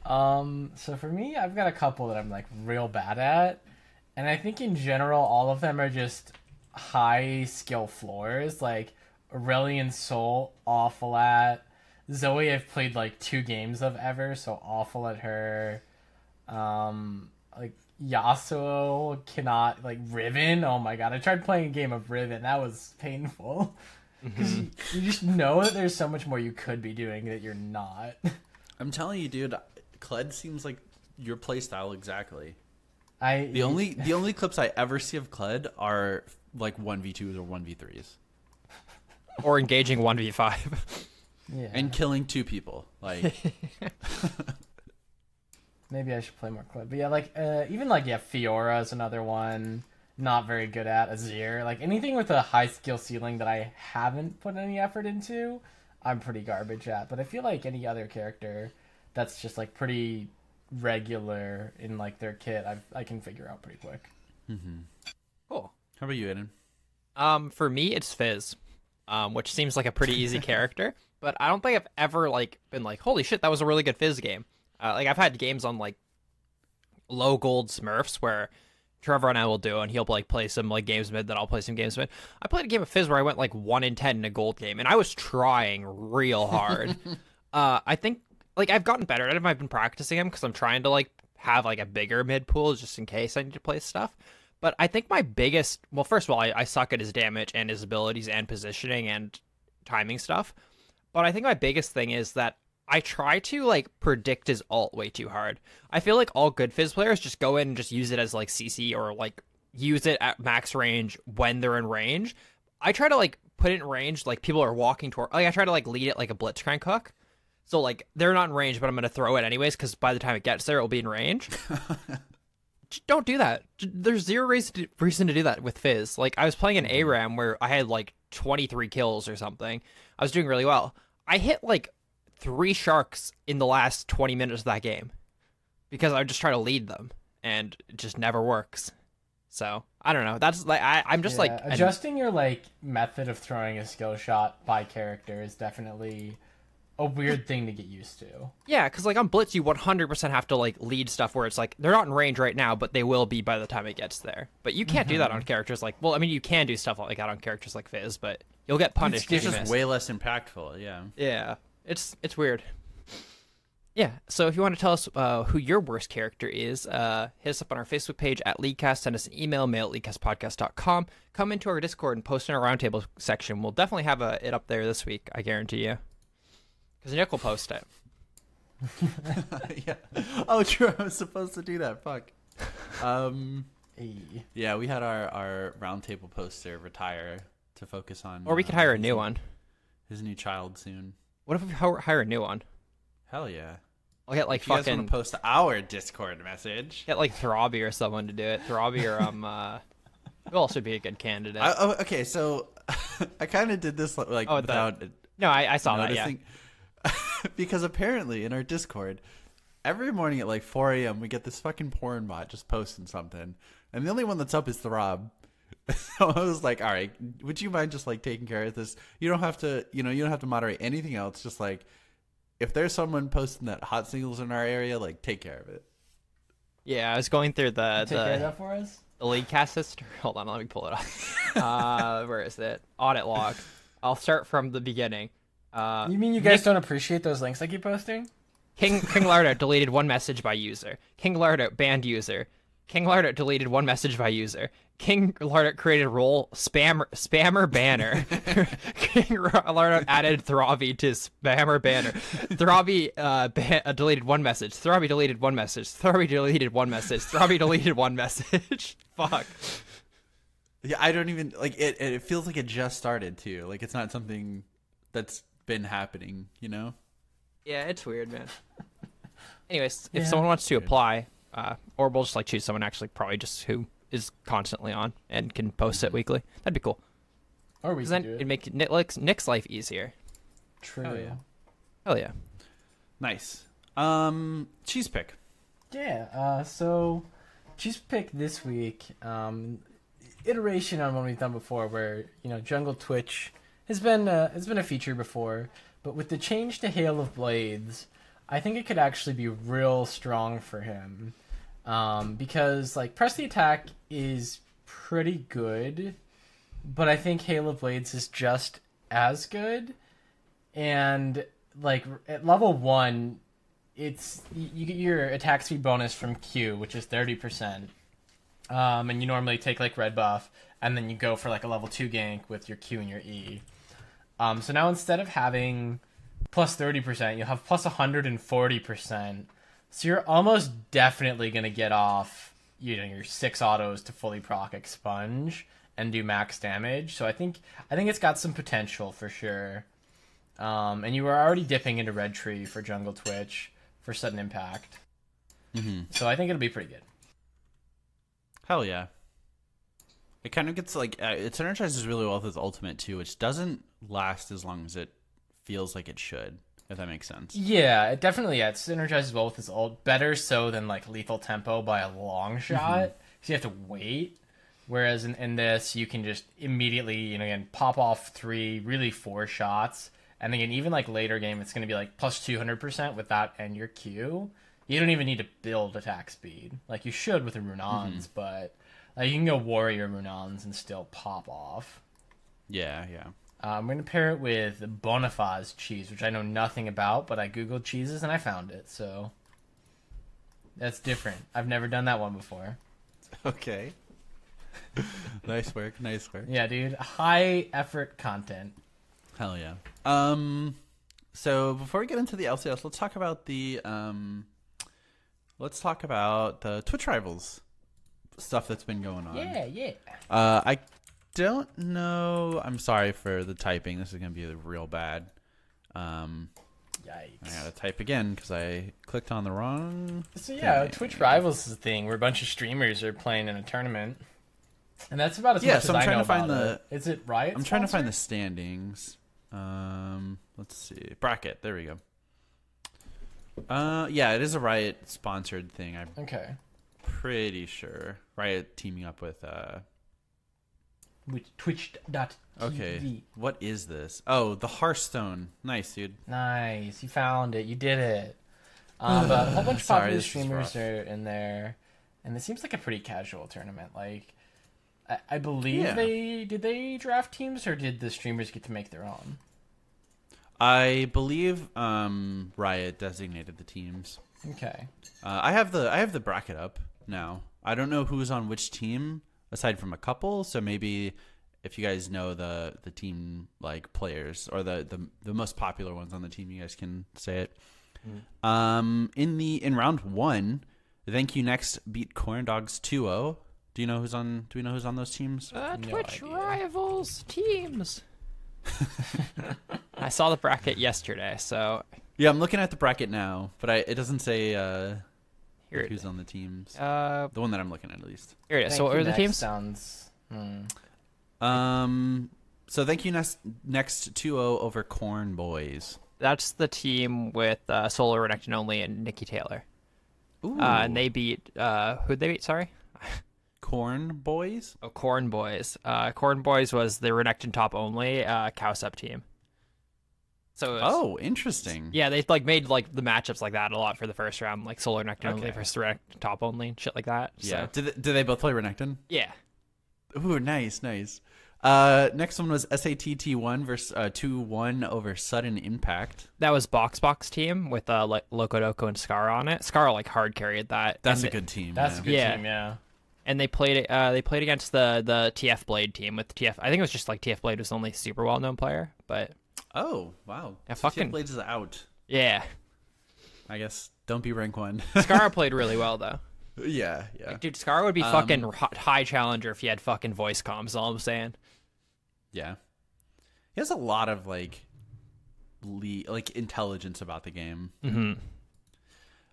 E: So for me, I've got a couple that I'm like real bad at, and I think in general all of them are just high skill floors. Like Aurelian Soul, awful at. Zoe, I've played like 2 games of ever, so awful at her. Like Yasuo cannot, like Riven. Oh my god, I tried playing a game of Riven. That was painful. Because you just know that there's so much more you could be doing that you're not.
C: I'm telling you, dude, Kled seems like your playstyle exactly.
E: The
C: The only clips I ever see of Kled are like 1v2s or 1v3s.
D: Or engaging 1v5.
E: yeah.
C: And killing 2 people. Like
E: Maybe I should play more Kled. But yeah, like even like Fiora is another one. Not very good at Azir. Like anything with a high skill ceiling that I haven't put any effort into, I'm pretty garbage at. But I feel like any other character that's just like pretty regular in like their kit, I can figure out pretty quick.
D: Cool.
C: how about you, Aiden?
D: For me, it's Fizz, which seems like a pretty easy character, but I don't think I've ever like been like, holy shit, that was a really good Fizz game. Like I've had games on like low gold Smurfs where Trevor and I will do, and he'll like play some like games mid, then I'll play some games mid. I played a game of Fizz where I went like 1 in 10 in a gold game, and I was trying real hard. I think like I've gotten better at him. I've been practicing him because I'm trying to like have like a bigger mid pool just in case I need to play stuff. But I think my biggest, well, first of all, I suck at his damage and his abilities and positioning and timing stuff. But I think my biggest thing is that I try to like predict his ult way too hard. I feel like all good Fizz players just go in and just use it as like CC or like use it at max range when they're in range. I try to like put it in range like people are walking toward. Like I try to like lead it like a Blitzcrank hook. So like they're not in range, but I'm gonna throw it anyways because by the time it gets there, it'll be in range. Just don't do that. There's zero reason to do that with Fizz. Like I was playing an ARAM where I had like 23 kills or something. I was doing really well. I hit like 3 sharks in the last 20 minutes of that game because I would just try to lead them and it just never works. So I don't know. That's like I'm just like
E: adjusting your like method of throwing a skill shot by character is definitely a weird thing to get used to.
D: Yeah, because like on Blitz, you 100% have to like lead stuff where it's like they're not in range right now, but they will be by the time it gets there. But you can't do that on characters like, well, I mean, you can do stuff like that on characters like Fizz, but you'll get punished.
C: It's just way less impactful. Yeah.
D: Yeah, it's weird. Yeah, so if you want to tell us who your worst character is, hit us up on our Facebook page at Leaguecast, send us an email, mail@leaguecastpodcast.com, come into our Discord and post in our roundtable section. We'll definitely have it up there this week, I guarantee you. Because Nick will post it.
C: Yeah. Oh, true. I was supposed to do that. Fuck.
E: Hey.
C: Yeah, we had our roundtable poster retire to focus on.
D: Or we could hire a new one.
C: His new child soon.
D: What if we hire a new one?
C: Hell yeah.
D: I'll get like
C: If you guys
D: fucking
C: want to post our Discord message.
D: get like Throbby or someone to do it. Throbby or who else would be a good candidate?
C: Okay, so I kind of did this like
D: Oh,
C: without
D: no, I saw that.
C: noticing. Because apparently in our Discord, every morning at like 4 a.m. we get this fucking porn bot just posting something, and the only one that's up is Throb. So I was like, all right, would you mind just like taking care of this? You don't have to, you don't have to moderate anything else. Just like, if there's someone posting that hot singles in our area, like take care of it.
D: Yeah, I was going through
E: Take care of that for us.
D: the League cast history. Hold on, let me pull it up. Where is it? Audit log. I'll start from the beginning.
E: You mean you guys don't appreciate those links I keep posting?
D: King Lardo deleted one message by user. King Lardo banned user. King Lardo deleted one message by user. King Lardo created role spammer banner. King Lardo added Throbby to spammer banner. Throbby deleted one message. Throbby deleted one message. Throbby deleted one message. Throbby deleted one message. Fuck.
C: Yeah, I don't even like it. It feels like it just started too. Like it's not something that's been happening. You know?
D: Yeah, it's weird, man. Anyways, if someone wants to apply, or we'll just like choose someone actually probably just who is constantly on and can post it weekly. That'd be cool.
E: Or we
D: Because
E: can
D: then
E: do it.
D: it'd make Nick's life easier.
E: True.
C: Oh, yeah.
D: Hell yeah.
C: Nice. Cheese pick.
E: Yeah. So, cheese pick this week. Iteration on one we've done before, where Jungle Twitch has been a feature before, but with the change to Hail of Blades, I think it could actually be real strong for him. Because like Press the Attack is pretty good, but I think Hail of Blades is just as good. And like at level 1, it's you get your attack speed bonus from Q, which is 30%. And you normally take like red buff, and then you go for like a level 2 gank with your Q and your E. So now instead of having plus 30%, you'll have plus 140%. So you're almost definitely going to get off, your 6 autos to fully proc Expunge and do max damage. So I think it's got some potential for sure. And you were already dipping into Red Tree for Jungle Twitch for sudden impact.
C: Mm-hmm.
E: So I think it'll be pretty good.
C: Hell yeah. It kind of gets like it synergizes really well with his ultimate too, which doesn't last as long as it feels like it should, if that makes sense.
E: Yeah, it definitely it synergizes well with his ult. Better so than like Lethal Tempo by a long shot, because you have to wait. Whereas in this, you can just immediately, again, pop off 3, really 4 shots. And again, even like later game, it's going to be like plus 200% with that and your Q. You don't even need to build attack speed. Like you should with the Runons, but you can go Warrior Runons and still pop off.
C: Yeah, yeah.
E: I'm going to pair it with Bonifaz cheese, which I know nothing about, but I Googled cheeses and I found it. So that's different. I've never done that one before.
C: Okay. Nice work. Nice work.
E: Yeah, dude. High effort content.
C: Hell yeah. So before we get into the LCS, let's talk about the Twitch Rivals stuff that's been going on.
E: Yeah.
C: I don't know. I'm sorry for the typing. This is gonna be real bad. I
E: Yikes.
C: gotta type again because I clicked on the wrong.
E: So yeah,
C: thing.
E: Twitch Rivals is a thing where a bunch of streamers are playing in a tournament. And that's about as
C: Yeah,
E: much
C: so
E: as
C: I'm
E: I
C: trying
E: know
C: to find
E: about it. Is it Riot?
C: I'm trying to find the
E: sponsored?
C: standings. Let's see. Bracket. There we go. Yeah, it is a Riot sponsored thing. I'm
E: Okay.
C: pretty sure. Riot teaming up with
E: Twitch.tv.
C: Okay. What is this? Oh, the Hearthstone. Nice, dude.
E: Nice. You found it. You did it. But a whole bunch of
C: Sorry,
E: popular
C: this is
E: streamers
C: rough.
E: are in there. And it seems like a pretty casual tournament. Like, I believe
C: Yeah.
E: did they draft teams, or did the streamers get to make their own?
C: I believe Riot designated the teams.
E: Okay.
C: I have the bracket up now. I don't know who's on which team aside from a couple, so maybe if you guys know the team like players or the most popular ones on the team, you guys can say it. In round 1, Thank You Next beat Corn Dogs 2-0. Do we know who's on those teams?
D: Twitch
E: idea.
D: Rivals teams. I saw the bracket yesterday, so
C: Yeah, I'm looking at the bracket now, but it doesn't say
D: here it
C: who's
D: is.
C: on the teams.
D: Here
C: The one that I'm looking at least.
D: it is. So what
E: Thank
D: are
E: You
D: the
E: Next
D: teams?
E: Sounds.
C: So Thank You Next 2-0 over Corn Boys.
D: That's the team with Solar Renekton only and Nikki Taylor.
C: Ooh.
D: And they beat who'd they beat? Sorry.
C: Corn Boys?
D: Oh, Corn Boys. Corn Boys was the Renekton top only Cowsep team. So it was,
C: Oh, interesting.
D: yeah, they like made like the matchups like that a lot for the first round, like Solar Renekton only
C: Okay.
D: versus Renekton top only and shit like that.
C: Yeah.
D: So,
C: Do they both play Renekton?
D: yeah.
C: Ooh, nice. Next one was SATT1 versus 2-1 over Sudden Impact.
D: That was Box team with like Locodoco and Scar on it. Scar like hard carried that.
C: That's
D: And
C: a good team.
E: That's
C: yeah.
E: a good
D: Yeah.
E: team, yeah.
D: And they played against the TF Blade team with TF. I think it was just like TF Blade was the only super well known player, but
C: Oh, wow.
D: Yeah,
C: So
D: fucking-
C: TF Blades is out.
D: yeah,
C: I guess don't be rank 1.
D: Scar played really well though.
C: yeah.
D: Like, dude, Scar would be fucking high challenger if he had fucking voice comms. All I'm saying.
C: Yeah. He has a lot of like intelligence about the game.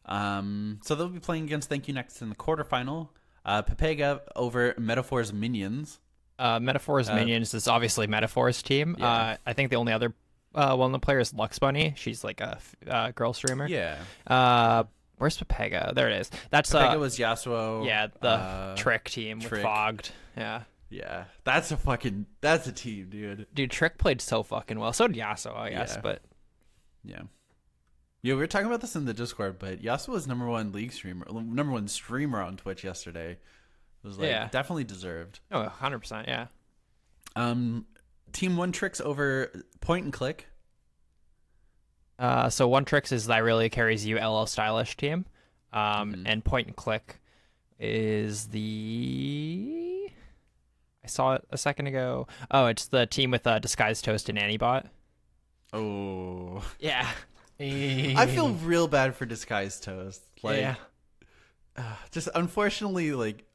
C: So they'll be playing against Thank You Next in the quarterfinal. Pepega over Metaphor's Minions.
D: Metaphor's Minions is obviously Metaphor's team.
C: Yeah.
D: I think the only other well-known player is Lux Bunny. She's like a girl streamer.
C: Yeah.
D: Where's Pepega? There it is. That's
C: Pepega was Yasuo.
D: yeah, the Trick team
C: Trick.
D: with Fogged. Yeah.
C: Yeah. That's a team, dude.
D: Dude, Trick played so fucking well. So did Yasuo, I guess,
C: Yeah.
D: but
C: Yeah. Yeah, we were talking about this in the Discord, but Yasuo was number one streamer on Twitch yesterday. It was like
D: Yeah.
C: definitely deserved.
D: oh, 100%, yeah.
C: Team One Tricks over Point and Click.
D: So One Tricks is that really carries you LL Stylish team.
C: Mm-hmm.
D: And Point and Click is I saw it a second ago. Oh, it's the team with Disguised Toast and Antibot.
C: Oh.
D: Yeah.
C: I feel real bad for Disguised Toast. Like,
D: yeah.
C: just unfortunately, like,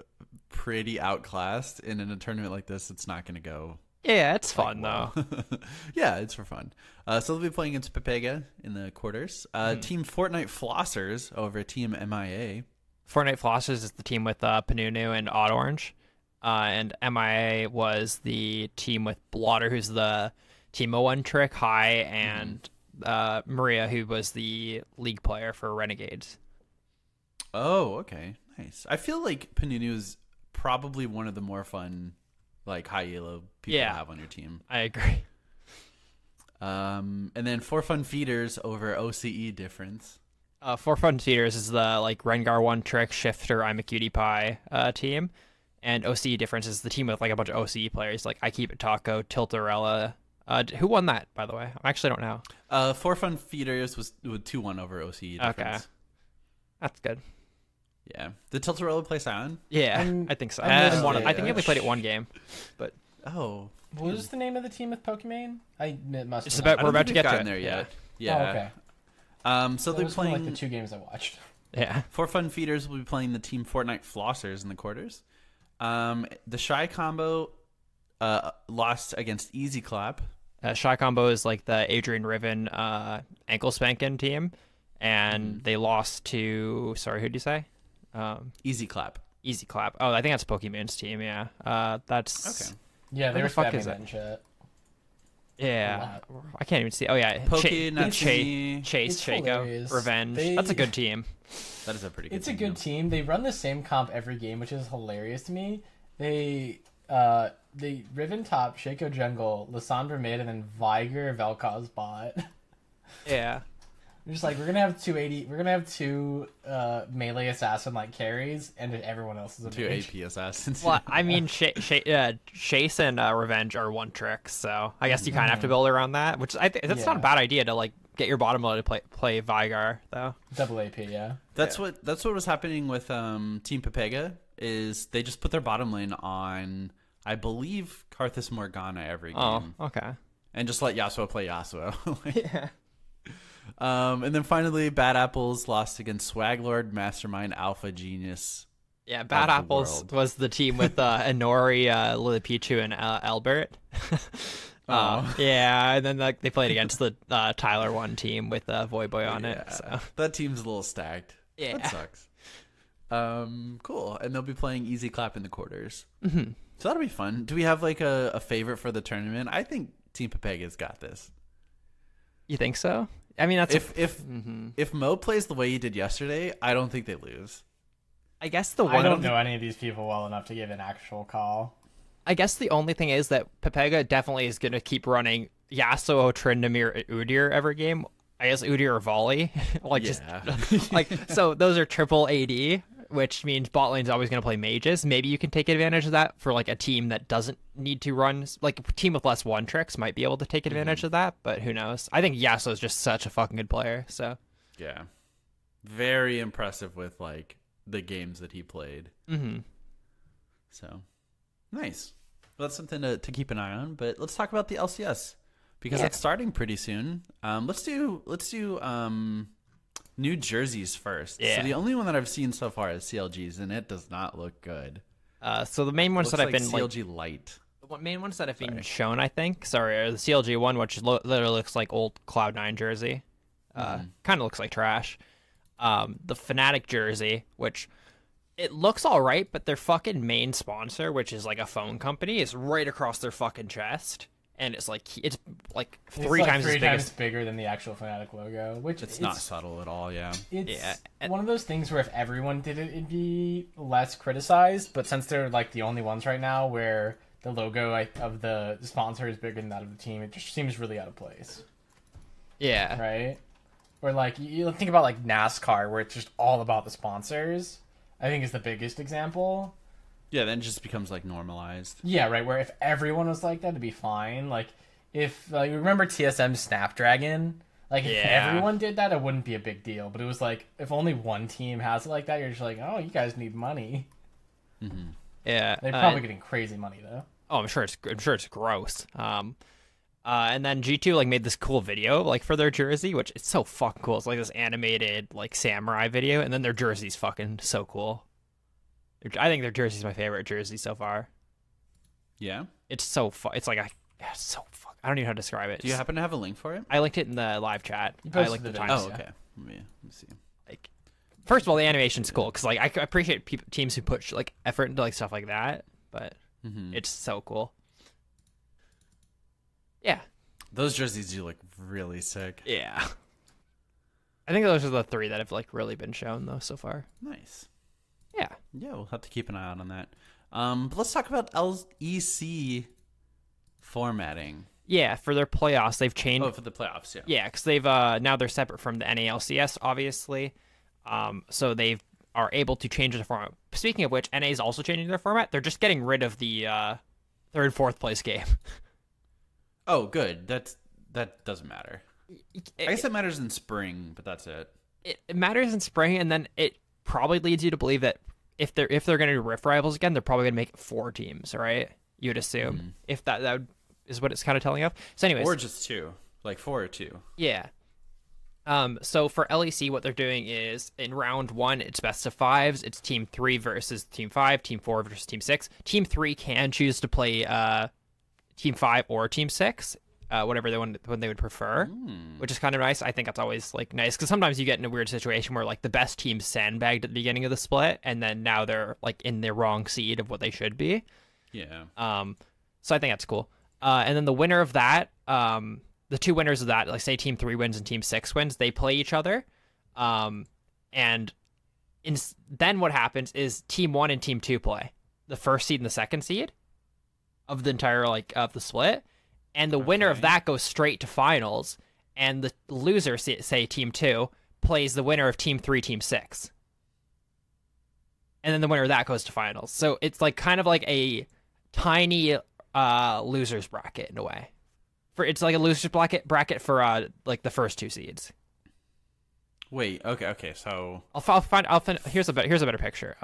C: pretty outclassed. And in a tournament like this, it's not going to go.
D: Yeah, it's fun though.
C: Yeah, it's for fun. So they'll be playing against Pepega in the quarters. Team Fortnite Flossers over Team MIA.
D: Fortnite Flossers is the team with Panunu and Odd Orange. And MIA was the team with Blotter, who's the team of One Trick, High, and Maria, who was the league player for Renegades.
C: Oh, okay. Nice. I feel like Panunu is probably one of the more fun, like, high elo people to have on your team.
D: I agree.
C: And then For Fun Feeders over OCE Difference.
D: For Fun Feeders is the like Rengar One Trick, Shifter, I'm a Cutie Pie team. And OCE Difference is the team with like a bunch of OCE players, like I Keep It Taco, Tiltarella. Who won that, by the way? I actually don't know.
C: For Fun Feeders was with 2-1 over OCE Difference.
D: Okay. That's good.
C: Yeah. Did Tiltarella play Sion?
D: Yeah,
E: I'm-
D: I think so.
E: I missed
D: I
E: it.
D: think he only played it one game. But
C: Oh.
E: What was the name of the team with Pokemon? I must.
D: It's
E: have
D: about-
E: not-
D: we're about
C: I don't
D: to
C: think
D: get
C: we've
D: to
C: gotten
D: it.
C: there yet.
E: Oh,
C: Yeah.
E: okay.
C: So
E: That
C: they're
E: was one of,
C: playing
E: like the 2 games I watched.
D: yeah.
C: For Fun Feeders will be playing the Team Fortnite Flossers in the quarters. The Shy combo lost against Easy Clap.
D: Shy Combo is like the Adrian Riven ankle spanking team. And they lost to, sorry, who'd you say?
C: Easy Clap.
D: Easy Clap. Oh, I think that's Pokemon's team, yeah. That's...
C: Okay.
E: Yeah, they
D: Where
E: were
D: the fuck
E: spamming
D: is
E: that
D: it?
E: and shit.
D: Yeah. I can't even see. Oh, yeah.
C: Poke,
D: Chase,
C: Natsumi.
D: Chase,
E: It's
D: Shaco,
E: hilarious.
D: Revenge.
E: They-
D: That's a good team.
C: That is a pretty good
E: It's a
C: team,
E: good
C: though.
E: team. They run the same comp every game, which is hilarious to me. They Riven top, Shaco jungle, Lissandra mid, and then Viger Vel'Koz bot.
D: Yeah.
E: We're just like we're gonna have 280. We're gonna have 2 melee assassin like carries, and then everyone else is a
C: 2
E: mage.
C: AP assassins.
D: Well, I mean, Chase and Revenge are one trick, so I guess you kind of have to build around that. Which that's not a
E: Yeah.
D: bad idea to like get your bottom load to play Vigar though.
E: Double AP, yeah.
C: That's what was happening with Team Pepega. Is they just put their bottom lane on, I believe, Karthus Morgana every game,
D: Oh, okay.
C: and just let Yasuo play Yasuo.
D: Yeah.
C: And then finally, Bad Apples lost against Swaglord, Mastermind, Alpha Genius.
D: Yeah, Bad
C: the
D: Apples
C: world.
D: was the team with Inori, Lilipichu, and Albert. Yeah, and then like they played against the Tyler One team with Voyboy on it. So.
C: That team's a little stacked.
D: Yeah.
C: That sucks. Cool. And they'll be playing Easy Clap in the quarters. Mm-hmm. So that'll be fun. Do we have like a favorite for the tournament? I think Team Pepega's got this.
D: You think so? I mean, that's
C: If Mo plays the way he did yesterday, I don't think they lose.
D: I guess the
E: I
D: one.
E: don't know any of these people well enough to give an actual call.
D: I guess the only thing is that Pepega definitely is going to keep running Yasuo, Tryndamere, Udyr every game. I guess Udyr or Volley. Like
C: Yeah.
D: just like so those are triple AD. which means bot lane's always going to play mages. Maybe you can take advantage of that for like a team that doesn't need to run, like a team with less one tricks might be able to take advantage of that, but who knows? I think Yasuo is just such a fucking good player. So
C: Yeah, very impressive with like the games that he played. So nice. Well, that's something to keep an eye on. But let's talk about the LCS because it's starting pretty soon. Let's do New Jerseys first.
D: Yeah.
C: So the only one that I've seen so far is CLGs, and it does not look good.
D: So the main ones that I've been
C: CLG Light.
D: the main ones that have been shown, I think, are the CLG one, which literally looks like old Cloud9 jersey. Kind of looks like trash. The Fnatic jersey, which it looks all right, but their fucking main sponsor, which is like a phone company, is right across their fucking chest. And it's like three times
E: bigger than the actual Fnatic logo, which
C: it's not subtle at all. Yeah,
E: it's one of those things where if everyone did it, it'd be less criticized. But since they're like the only ones right now where the logo of the sponsor is bigger than that of the team, it just seems really out of place.
D: Yeah,
E: right. Or like you think about like NASCAR, where it's just all about the sponsors. I think is the biggest example.
C: Yeah, then it just becomes like normalized.
E: Yeah, right. Where if everyone was like that, it'd be fine. Like if remember TSM Snapdragon, like if everyone did that, it wouldn't be a big deal. But it was like if only one team has it like that, you're just like, oh, you guys need money.
D: Yeah,
E: they're probably getting crazy money though.
D: Oh, I'm sure it's gross. And then G2 like made this cool video like for their jersey, which is so fucking cool. It's like this animated like samurai video, and then their jersey's fucking so cool. I think their jersey's my favorite jersey so far.
C: Yeah,
D: it's so it's like it's so fuck. I don't even know how to describe it.
C: Do you happen to have a link for it?
D: I linked it in the live chat. I linked the time.
C: Oh, okay. Let me see.
D: Like, first of all, the animation's cool because like I appreciate teams who put like effort into like stuff like that, but it's so cool. Yeah,
C: those jerseys do look really sick.
D: Yeah, I think those are the three that have like really been shown though so far.
C: Nice.
D: Yeah,
C: we'll have to keep an eye out on that. But let's talk about LEC formatting.
D: Yeah, for their playoffs, they've changed.
C: Oh, for the playoffs, yeah.
D: Yeah, because they've now they're separate from the NALCS, obviously. So they are able to change the format. Speaking of which, NA is also changing their format. They're just getting rid of the third and fourth place game.
C: Oh, good. That doesn't matter. I guess it matters in spring, but that's it.
D: It matters in spring, and then it probably leads you to believe that if they're going to do Rift Rivals again, they're probably going to make it 4 teams, right? You'd assume if that is what it's kind of telling of. So, anyways,
C: or just 2, like 4 or 2.
D: Yeah. So for LEC, what they're doing is in round 1, it's best of 5s. It's team 3 versus team 5, team 4 versus team 6. Team 3 can choose to play team 5 or team 6. Whatever when they would prefer, which is kind of nice. I think that's always like nice because sometimes you get in a weird situation where like the best team sandbagged at the beginning of the split, and then now they're like in the wrong seed of what they should be.
C: Yeah.
D: So I think that's cool. And then the winner of that, the 2 winners of that, like say team 3 wins and team 6 wins, they play each other. And then what happens is team 1 and team 2 play the first seed and the second seed of the entire of the split. And the winner of that goes straight to finals, and the loser, say Team 2, plays the winner of Team 3, Team 6. And then the winner of that goes to finals. So it's like kind of like a tiny losers bracket in a way. It's like a losers bracket for like the first 2 seeds.
C: Wait, okay, so
D: I'll find here's a better picture.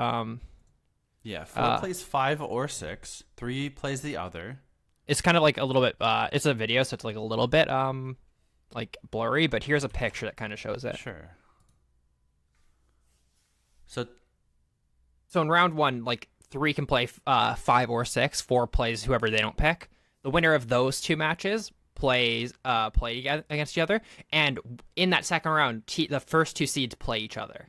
C: Yeah, 4 plays 5 or 6, 3 plays the other.
D: It's kind of like a little bit it's a video, so it's like a little bit like blurry, but here's a picture that kind of shows it.
C: Sure. So
D: in round 1, like 3 can play 5 or 6, 4 plays whoever they don't pick. The winner of those 2 matches play against each other, and in that second round the first 2 seeds play each other.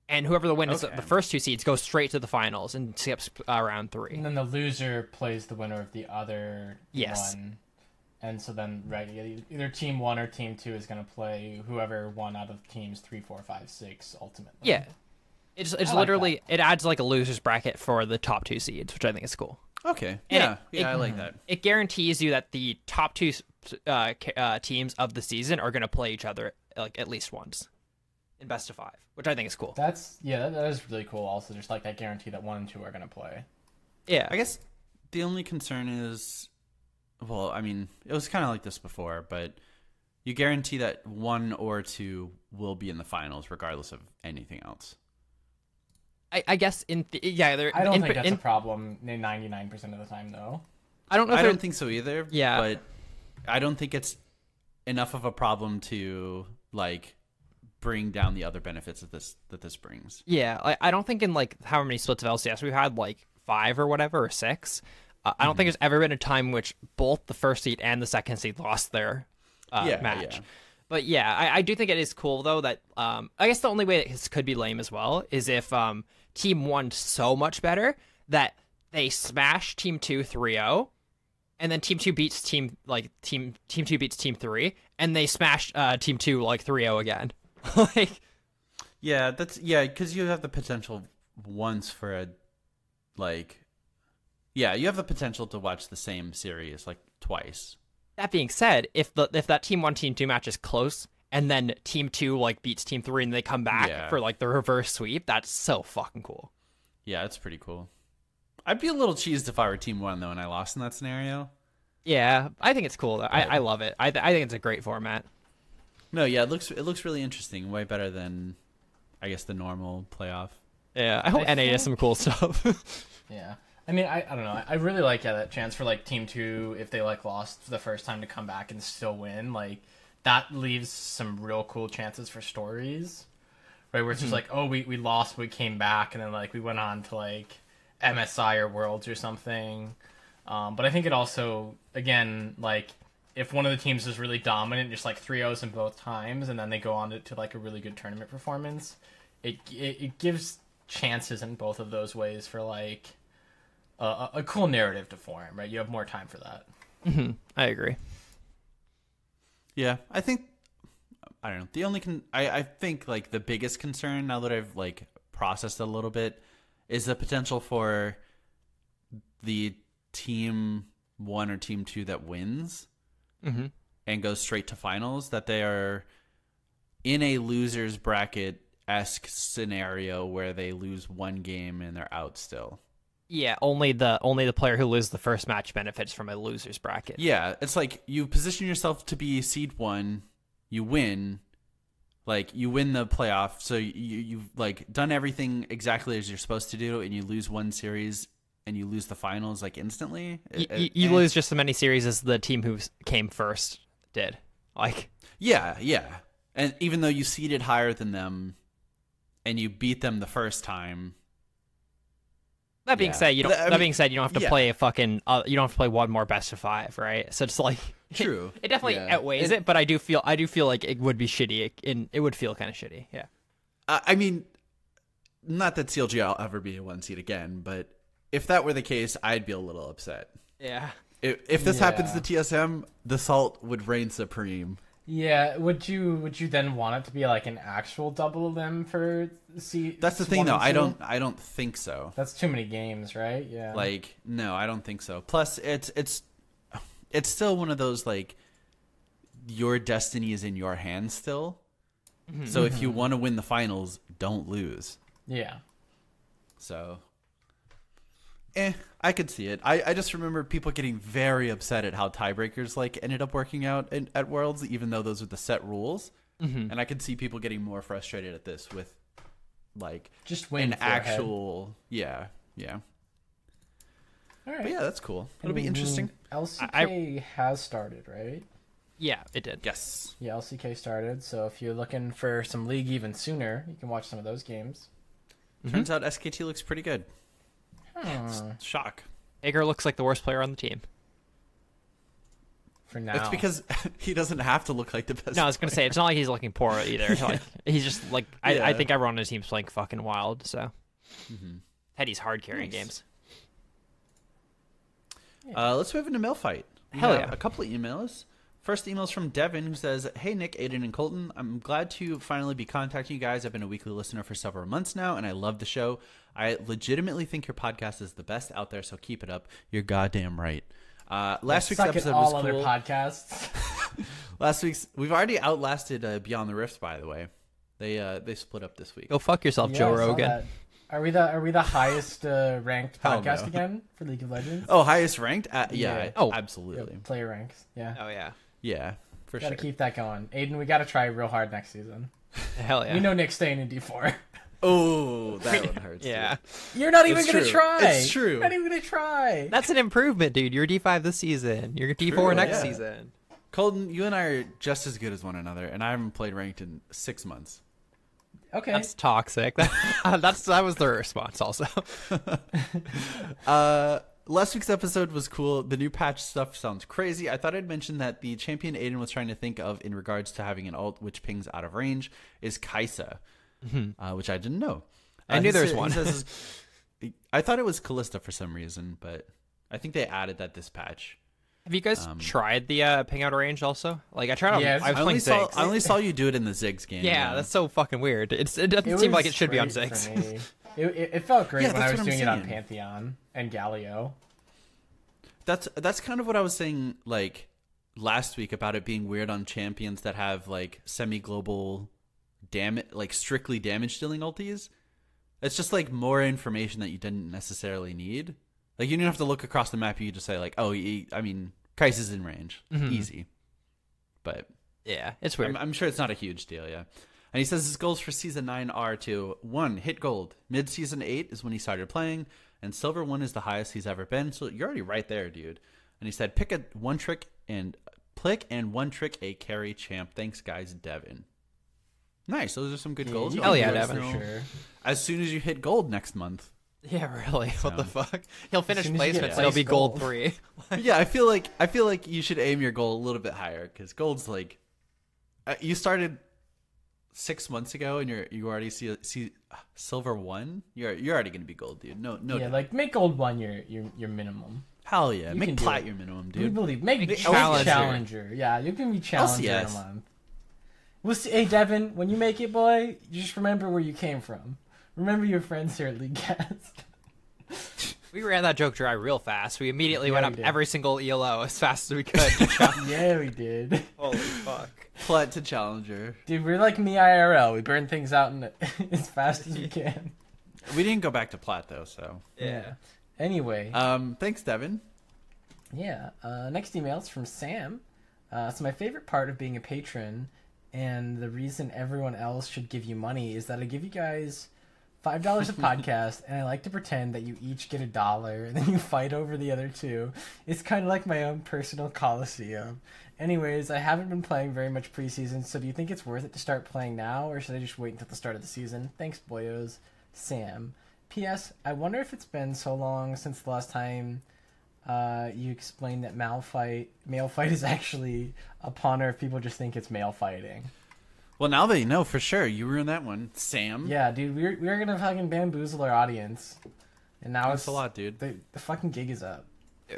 D: And whoever the winner is, the first 2 seeds go straight to the finals and skips round 3.
E: And then the loser plays the winner of the other one. And so then, either team 1 or team 2 is going to play whoever won out of teams 3, 4, 5, 6 ultimately.
D: Yeah. It's literally, it adds like a loser's bracket for the top 2 seeds, which I think is cool.
C: Okay.
D: And
C: I like that.
D: It guarantees you that the top 2 teams of the season are going to play each other like at least once. in best of 5, which I think is cool.
E: That is really cool. Also, just like that guarantee that 1 and 2 are gonna play.
D: Yeah,
C: I guess the only concern is, well, I mean, it was kind of like this before, but you guarantee that 1 or 2 will be in the finals regardless of anything else.
D: I guess I don't
E: think that's a problem 99% of the time, though.
D: I don't know.
C: I don't think so either.
D: Yeah,
C: but I don't think it's enough of a problem to like bring down the other benefits of this brings.
D: Yeah, I don't think in like how many splits of LCS we've had, like 5 or whatever, or 6. I don't think there's ever been a time in which both the first seed and the second seed lost their match. Yeah. But yeah, I do think it is cool though that I guess the only way that this could be lame as well is if Team 1 so much better that they smash Team 2 3-0, and then Team 2 beats Team 2 beats Team 3, and they smash Team 2 like 3-0 again. Like,
C: yeah, because you have the potential once for a you have the potential to watch the same series like twice.
D: That being said, if that Team 1 Team 2 match is close, and then Team 2 like beats Team 3 and they come back for like the reverse sweep, that's so fucking cool.
C: Yeah, it's pretty cool. I'd be a little cheesed if I were Team 1 though and I lost in that scenario.
D: Yeah, I think it's cool though. I love it. I think it's a great format.
C: No, yeah, it looks really interesting. Way better than, I guess, the normal playoff.
D: Yeah, I hope NA does some cool stuff.
E: Yeah. I mean, I don't know. I really like that chance for like Team 2 if they like lost for the first time to come back and still win. Like that leaves some real cool chances for stories, right? Where it's just like, oh, we lost, we came back, and then like we went on to like MSI or Worlds or something. But I think it also, again, like if one of the teams is really dominant, just like 3-0s in both times, and then they go on to like a really good tournament performance, it gives chances in both of those ways for like a cool narrative to form, right? You have more time for that.
D: Mm-hmm. I agree.
C: Yeah, I think, I don't know. The only I think like the biggest concern now that I've like processed it a little bit is the potential for the Team 1 or Team 2 that wins and goes straight to finals, that they are in a loser's bracket-esque scenario where they lose one game and they're out still.
D: Yeah, only the player who loses the first match benefits from a loser's bracket.
C: Yeah, it's like you position yourself to be seed 1, you win, like you win the playoff, so you've like done everything exactly as you're supposed to do, and you lose one series and you lose the finals like instantly.
D: You lose just as many series as the team who came first did. Like
C: yeah, and even though you seeded higher than them and you beat them the first time.
D: That being said, you don't. That being said, you don't have to play a fucking. You don't have to play one more best of 5, right? So it's like
C: true.
D: It definitely outweighs it, but I do feel like it would be shitty. It would feel kind of shitty. Yeah.
C: I mean, not that CLG will ever be a 1 seed again, but if that were the case, I'd be a little upset.
D: Yeah.
C: If this happens to TSM, the Salt would reign supreme.
E: Yeah, would you then want it to be like an actual double of them for
C: That's the thing, though. I don't think so.
E: That's too many games, right? Yeah.
C: Like, no, I don't think so. Plus, it's still one of those like your destiny is in your hands still. Mm-hmm. So if you want to win the finals, don't lose.
E: Yeah.
C: So, I could see it. I just remember people getting very upset at how tiebreakers like ended up working out at Worlds, even though those are the set rules. Mm-hmm. And I could see people getting more frustrated at this with like
E: just win
C: an actual yeah.
E: All right.
C: But yeah, that's cool. It'll be interesting.
E: LCK has started, right?
D: Yeah, it did.
C: Yes.
E: Yeah, LCK started. So if you're looking for some league even sooner, you can watch some of those games.
C: Turns out SKT looks pretty good. Shock.
D: Hager looks like the worst player on the team.
E: For now.
C: It's because he doesn't have to look like the best.
D: No, I was going to say, it's not like he's looking poor either. Like, he's just like, I think everyone on his team's playing fucking wild, so. Teddy's hard carrying games.
C: Let's move into mail fight.
D: Hell yeah.
C: A couple of emails. First email is from Devin, who says, "Hey Nick, Aiden, and Colton. I'm glad to finally be contacting you guys. I've been a weekly listener for several months now, and I love the show. I legitimately think your podcast is the best out there, so keep it up. You're goddamn right." Last week's episode was cool.
E: Other podcasts.
C: We've already outlasted Beyond the Rift, by the way. They split up this week.
D: Go fuck yourself,
E: Yeah,
D: Joe
E: I saw
D: Rogan.
E: that. Are we the highest ranked
C: Hell
E: podcast
C: no.
E: again for League of Legends?
C: Oh, highest ranked? Yeah.
E: Yeah.
D: Oh.
C: Absolutely.
E: Yep, player ranks. Yeah.
D: Oh yeah.
C: Yeah, for
E: Gotta
C: sure.
E: keep that going. Aiden, we gotta try real hard next season.
D: Hell yeah.
E: We know Nick's staying in D4.
C: Oh, that one hurts.
D: Yeah.
E: You're not even
C: It's
E: gonna
C: true.
E: try.
C: It's true.
E: You're not even gonna try.
D: That's an improvement, dude. You're D5 this season. You're D4
C: True,
D: next
C: yeah.
D: season.
C: Colton, you and I are just as good as one another, and I haven't played ranked in 6 months.
E: Okay.
D: That's toxic. That was the response also.
C: Last week's episode was cool. The new patch stuff sounds crazy. I thought I'd mention that the champion Aiden was trying to think of in regards to having an ult which pings out of range is Kaisa, which I didn't know.
D: I knew
C: he
D: there was
C: said-
D: one.
C: he says- I thought it was Callista for some reason, but I think they added that this patch.
D: Have you guys tried the ping out of range also? Like I tried.
E: Yes.
D: I was
C: I only
D: playing
C: saw
D: Ziggs.
C: I only saw you do it in the Ziggs game.
D: Yeah, that's so fucking weird. It doesn't seem like it should be on
E: great for
D: Ziggs.
E: me. It felt great
C: Yeah,
E: when I
C: that's
E: was
C: what I'm
E: doing it on
C: saying.
E: Pantheon and Galio.
C: That's kind of what I was saying like last week about it being weird on champions that have like semi-global damage, like strictly damage dealing ultis. It's just like more information that you didn't necessarily need. Like you didn't have to look across the map. You could just say like, oh, I mean, Kai'Sa's in range, easy. But
D: Yeah, it's weird.
C: I'm sure it's not a huge deal, yeah. And he says his goals for Season 9 are to, 1, hit gold. Mid-Season 8 is when he started playing, and Silver 1 is the highest he's ever been, so you're already right there, dude. And he said, pick one trick a carry champ. Thanks, guys, Devin. Nice, those are some good goals.
E: you
D: Hell
E: can
D: yeah,
E: do it
D: Devin.
E: for sure.
C: As soon as you hit gold next month.
D: Yeah, really. What the fuck? He'll finish
E: soon as you get
D: placements and he'll be
E: placed
D: gold
E: gold.
D: 3.
C: Yeah, I feel like you should aim your goal a little bit higher, because gold's like... you started 6 months ago and you already see silver 1. You're already gonna be gold, dude. No
E: Yeah,
C: doubt.
E: like make gold 1 your minimum.
C: Hell yeah,
E: you
C: make
E: can do
C: plat
E: it.
C: your minimum,
E: We
C: dude.
E: believe make
D: challenger.
E: challenger. Yeah, you can be challenger in a
C: LCS.
E: month. We'll see. Hey Devin, when you make it, boy, just remember where you came from. Remember your friends here at League Cast.
D: We ran that joke dry real fast. We immediately
E: Yeah,
D: went
E: we
D: up
E: did.
D: every single ELO as fast as we could. to challenge.
E: Yeah, we did.
D: Holy fuck.
C: Plat to challenger.
E: Dude, we're like me IRL. We burn things out as fast as we can.
C: We didn't go back to plat though, so.
E: Yeah. Anyway,
C: Thanks, Devin.
E: yeah. Next email is from Sam. So my favorite part of being a patron, and the reason everyone else should give you money, is that I give you guys $5 a podcast, and I like to pretend that you each get $1, and then you fight over the other two. It's kind of like my own personal coliseum. Anyways, I haven't been playing very much preseason, so do you think it's worth it to start playing now, or should I just wait until the start of the season? Thanks, boyos. Sam. P.S. I wonder if it's been so long since the last time you explained that male fight is actually a punner if people just think it's male fighting.
C: Well, now that you know for sure, you ruined that one, Sam.
E: Yeah, dude, we're gonna fucking bamboozle our audience, and now
C: Thanks
E: it's
C: a lot, dude.
E: The fucking gig is up.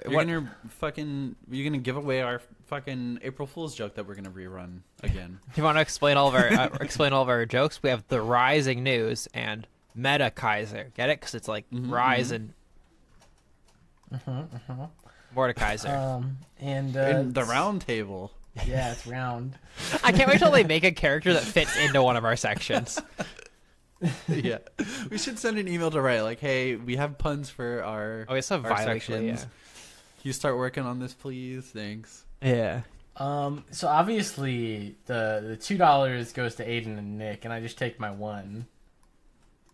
C: You're gonna give away our fucking April Fool's joke that we're gonna rerun again.
D: Do you want to explain all of our jokes? We have the Rising News and Meta Kaiser. Get it? Because it's like Rise and Mordekaiser.
E: And
C: And the
E: it's-
C: round table.
E: Yeah, it's round.
D: I can't wait till they make a character that fits into one of our sections.
C: Yeah, we should send an email to Ray like, "Hey, we have puns for our
D: Oh, it's a
C: our
D: bi-weekly,
C: sections.
D: yeah.
C: You start working on this, please. Thanks."
D: Yeah.
E: So obviously the $2 goes to Aiden and Nick, and I just take my $1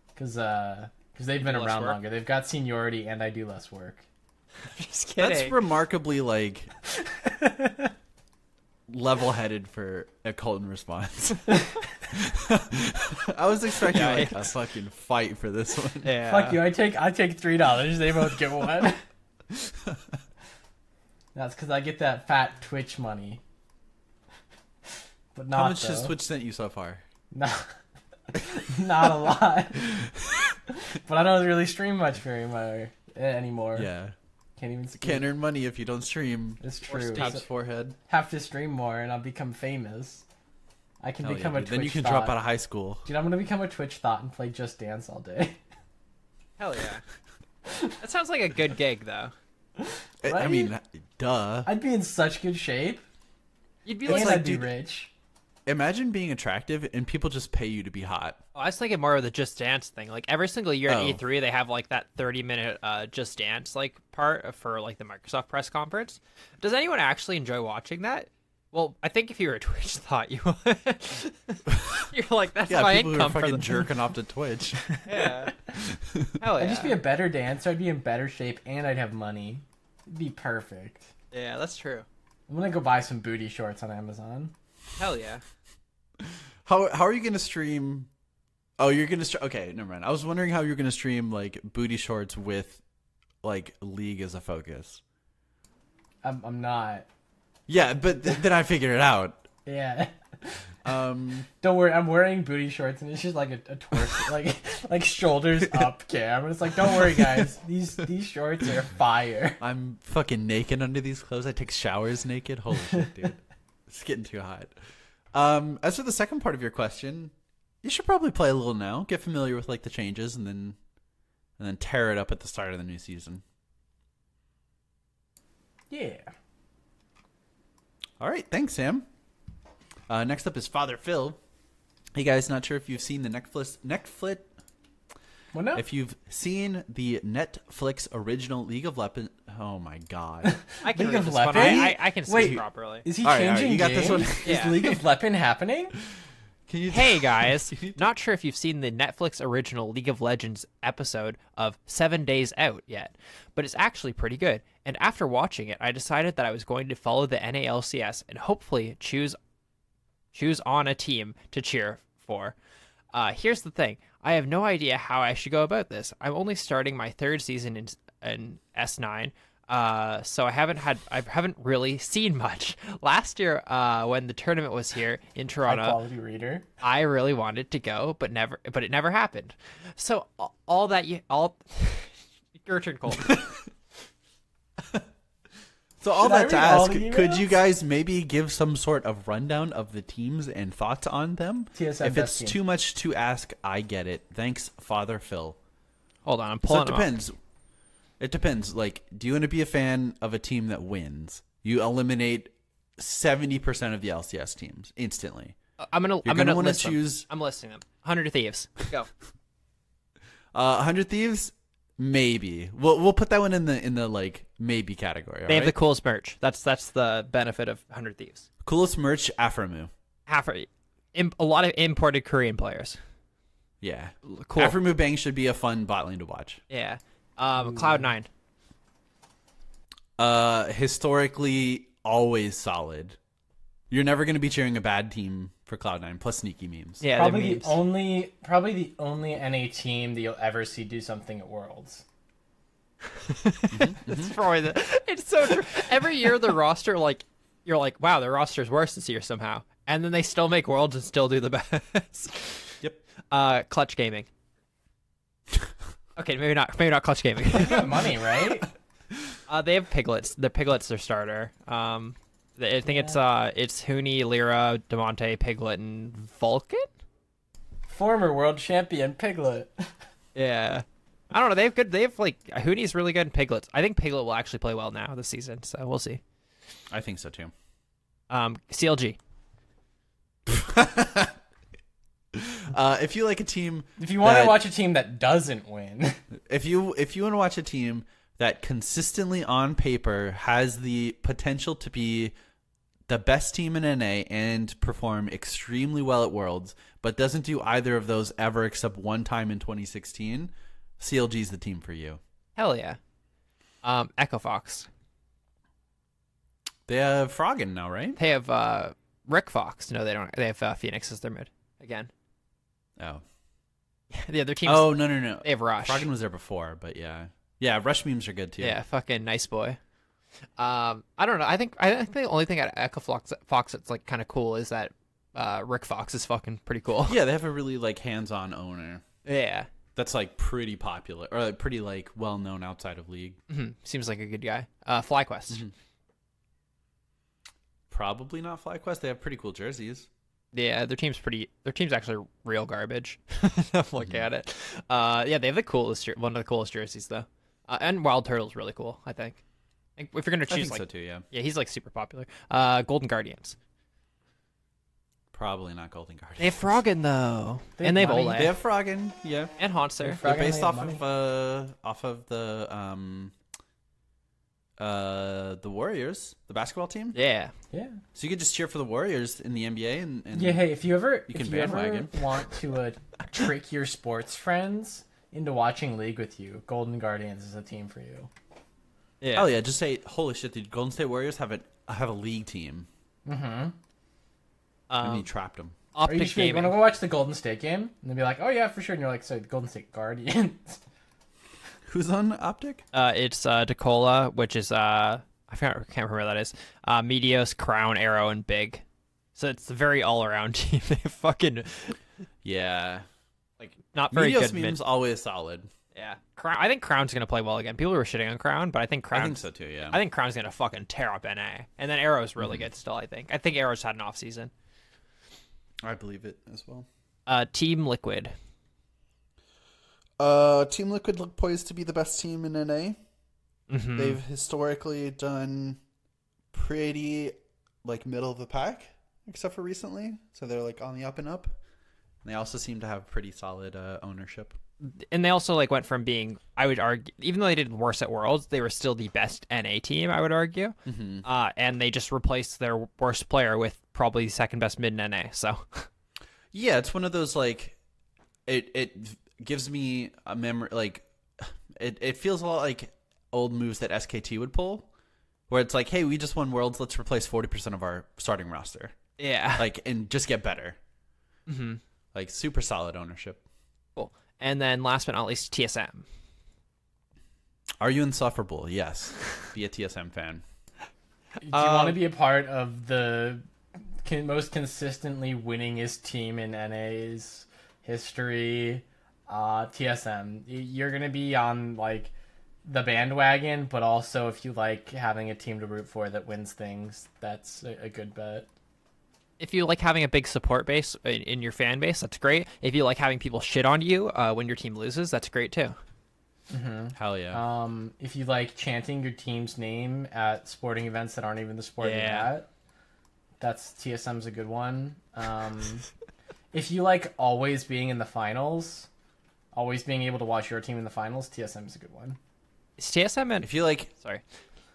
E: because they've been
D: Do less
E: around
D: work?
E: longer. They've got seniority, and I do less work.
D: Just kidding.
C: That's remarkably like level-headed for a Colton response. I was expecting like a
D: Yikes.
C: fucking fight for this one.
D: yeah.
E: Fuck you! I take $3. They both get 1. That's because I get that fat Twitch money. But not
C: How much has
E: though.
C: Twitch sent you so far?
E: Not a lot. But I don't really stream much anymore.
C: Yeah,
E: Can't even.
C: can't earn money if you don't stream.
E: It's true.
C: Taps
E: So-
C: forehead.
E: have to stream more, and I'll become famous. I can
C: Hell
E: become
C: yeah,
E: a
C: dude.
E: Twitch
C: Then you can
E: thought.
C: drop out of high school.
E: Dude, I'm gonna become a Twitch thought and play Just Dance all day.
D: Hell yeah. That sounds like a good gig, though.
C: I
E: Right?
C: mean, duh.
E: I'd be in such good shape,
D: You'd be
E: and
D: like,
E: I'd be
C: dude,
E: rich.
C: imagine being attractive and people just pay you to be hot.
D: Oh, I was thinking more of the Just Dance thing. Like every single year at
C: Oh.
D: E3, they have like that 30-minute Just Dance like part for like the Microsoft press conference. Does anyone actually enjoy watching that? Well, I think if you were a Twitch thought you would. You're like, that's
C: Yeah,
D: my
C: people who are
D: income for
C: fucking
D: the
C: jerking off to Twitch.
D: Yeah. Hell yeah.
E: I'd just be a better dancer. I'd be in better shape, and I'd have money. It'd be perfect.
D: Yeah, that's true.
E: I'm gonna go buy some booty shorts on Amazon.
D: Hell yeah.
C: How are you gonna stream? Oh, you're gonna stream. Okay, never mind. I was wondering how you're gonna stream like booty shorts with like League as a focus.
E: I'm not.
C: Yeah, but then I figured it out.
E: Yeah.
C: Um,
E: Don't worry, I'm wearing booty shorts, and it's just like a twerk, like shoulders up cam. And it's like, don't worry, guys. These shorts are fire.
C: I'm fucking naked under these clothes. I take showers naked. Holy shit, dude. It's getting too hot. As for the second part of your question, you should probably play a little now, get familiar with like the changes, and then tear it up at the start of the new season.
E: Yeah.
C: All right, thanks, Sam. Next up is Father Phil. Hey guys, not sure if you've seen the Netflix.
E: Well, no.
C: If you've seen the Netflix original League of Legends, oh my god!
D: I can
E: League
D: read
E: of
D: this one.
E: Legends?
D: I can see
E: Wait.
D: properly.
E: Is he
C: All right,
E: changing
C: you got this
E: games?
C: one?
D: Yeah.
E: Is League of Legends happening?
C: Can you?
D: Hey guys, not sure if you've seen the Netflix original League of Legends episode of 7 Days Out yet, but it's actually pretty good. And after watching it, I decided that I was going to follow the NALCS and hopefully choose on a team to cheer for. Here's the thing. I have no idea how I should go about this. I'm only starting my third season in S9, so I haven't really seen much. Last year, when the tournament was here in
E: High
D: Toronto,
E: quality reader.
D: I really wanted to go, but it never happened. So your turn, Cole.
C: So all
E: Should I
C: that to
E: read all
C: ask,
E: the
C: could you
E: emails?
C: guys maybe give some sort of rundown of the teams and thoughts on them?
E: TSM
C: If
E: best
C: it's
E: team.
C: too much to ask, I get it. Thanks, Father Phil.
D: Hold on, I'm
C: So
D: pulling
C: it
D: them up.
C: depends. It depends. Like, do you want to be a fan of a team that wins? You eliminate 70% of the LCS teams instantly.
D: I'm gonna
C: gonna wanna
D: list them.
C: choose-
D: I'm listing them. 100 Thieves. Go.
C: 100 Thieves, maybe. We'll put that one in the like maybe category.
D: They have the
C: alright?
D: coolest merch. That's the benefit of 100 Thieves.
C: Coolest merch, Aframu.
D: A lot of imported Korean players.
C: Yeah,
D: Cool.
C: Aframu Bang should be a fun bot lane to watch.
D: Yeah. Cloud9.
C: Historically, always solid. You're never going to be cheering a bad team for Cloud9 plus sneaky memes.
D: Yeah,
E: Probably
D: they're
E: the only NA team that you'll ever see do something at Worlds.
D: It's probably it's so true. Every year the roster you're like, wow, their roster's worse this year somehow. And then they still make Worlds and still do the best.
C: Yep.
D: Clutch Gaming. Okay, maybe not Clutch Gaming.
E: They got money, right?
D: They have Piglets. The Piglet's their starter. I think it's Huni, Lyra, Demonte, Piglet, and Vulcan.
E: Former world champion Piglet.
D: Yeah, I don't know. They have like Huni's really good in Piglets. I think Piglet will actually play well now this season, so we'll see.
C: I think so too.
D: CLG.
C: If you like a team,
E: If you want to
C: that-
E: watch a team that doesn't win,
C: if you want to watch a team that consistently on paper has the potential to be the best team in NA and perform extremely well at Worlds, but doesn't do either of those ever except one time in 2016, CLG's the team for you.
D: Hell yeah. Echo Fox.
C: They have Froggen now, right?
D: They have Rick Fox. No, they don't. They have Phoenix as their mid again.
C: Oh.
D: The other teams.
C: Oh, no.
D: They have Rush.
C: Froggen was there before, but yeah. Yeah, Rush memes are good too.
D: Yeah, fucking nice boy. I don't know. I think the only thing at Echo Fox that's like kind of cool is that Rick Fox is fucking pretty cool.
C: Yeah, they have a really like hands-on owner
D: Yeah.
C: that's like pretty popular or like, pretty like well-known outside of League.
D: Seems like a good guy. FlyQuest.
C: Probably not FlyQuest. They have pretty cool jerseys.
D: Yeah, their team's actually real garbage. I'm looking at it. Yeah, they have the coolest one of the coolest jerseys though. And Wild Turtle's really cool, I think. If you're gonna
C: I
D: choose
C: think
D: like
C: so too, yeah.
D: yeah, he's like super popular. Golden Guardians.
C: Probably not Golden Guardians.
D: They have Froggen though,
E: They
D: and they have
E: have money.
D: Ole
C: They have Froggen, yeah.
D: and Haunter.
E: Froggen,
C: They're
E: they
C: based
E: have
C: off of the Warriors, the basketball team.
D: Yeah.
E: Yeah.
C: So you could just cheer for the Warriors in the NBA and
E: Yeah, hey, if you ever
C: bandwagon.
E: want to trick your sports friends into watching League with you, Golden Guardians is a team for you.
D: Yeah.
C: Oh yeah, just say, holy shit, dude, Golden State Warriors have a league team. And you trapped them.
E: Or you
D: Optic
E: just be like,
D: Gaming.
E: wanna go watch the Golden State game? And they'll be like, oh yeah, for sure. And you're like, sorry, the Golden State Guardians.
C: Who's on Optic?
D: It's Decola, which is can't remember what that is. Meteos, Crown, Arrow, and Big. So it's a very all around team. They fucking
C: Yeah.
D: like not very
C: Meteos
D: good.
C: memes always solid.
D: Yeah, Crown. I think Crown's gonna play well again. People were shitting on Crown, but I think Crown.
C: I think so too, yeah.
D: I think Crown's gonna fucking tear up NA, and then Arrow's really good still. I think Arrow's had an off season.
C: I believe it as well.
D: Team Liquid.
C: Team Liquid look poised to be the best team in NA.
D: Mm-hmm.
C: They've historically done pretty like middle of the pack, except for recently. So they're like on the up and up. And they also seem to have pretty solid ownership.
D: And they also like went from being, I would argue, even though they did worse at Worlds, they were still the best NA team, I would argue.
C: Mm-hmm.
D: And they just replaced their worst player with probably the second best mid in NA. So
C: Yeah, it's one of those like it gives me a memory like it feels a lot like old moves that SKT would pull, where it's like, hey, we just won Worlds, let's replace 40% of our starting roster.
D: yeah,
C: Like, and just get better.
D: mm-hmm.
C: Like super solid ownership.
D: Cool. And then last but not least, TSM.
C: Are you insufferable? Yes. Be a TSM fan.
E: Do you want to be a part of the most consistently winningest team in NA's history? TSM. You're gonna be on like the bandwagon, but also if you like having a team to root for that wins things, that's a good bet.
D: If you like having a big support base in your fan base, that's great. If you like having people shit on you when your team loses, that's great too.
C: Hell yeah.
E: If you like chanting your team's name at sporting events that aren't even the sport you're at, that's TSM's a good one. If you like always being in the finals, always being able to watch your team in the finals, TSM's a good one.
D: Is TSM and
C: If you like,
D: sorry,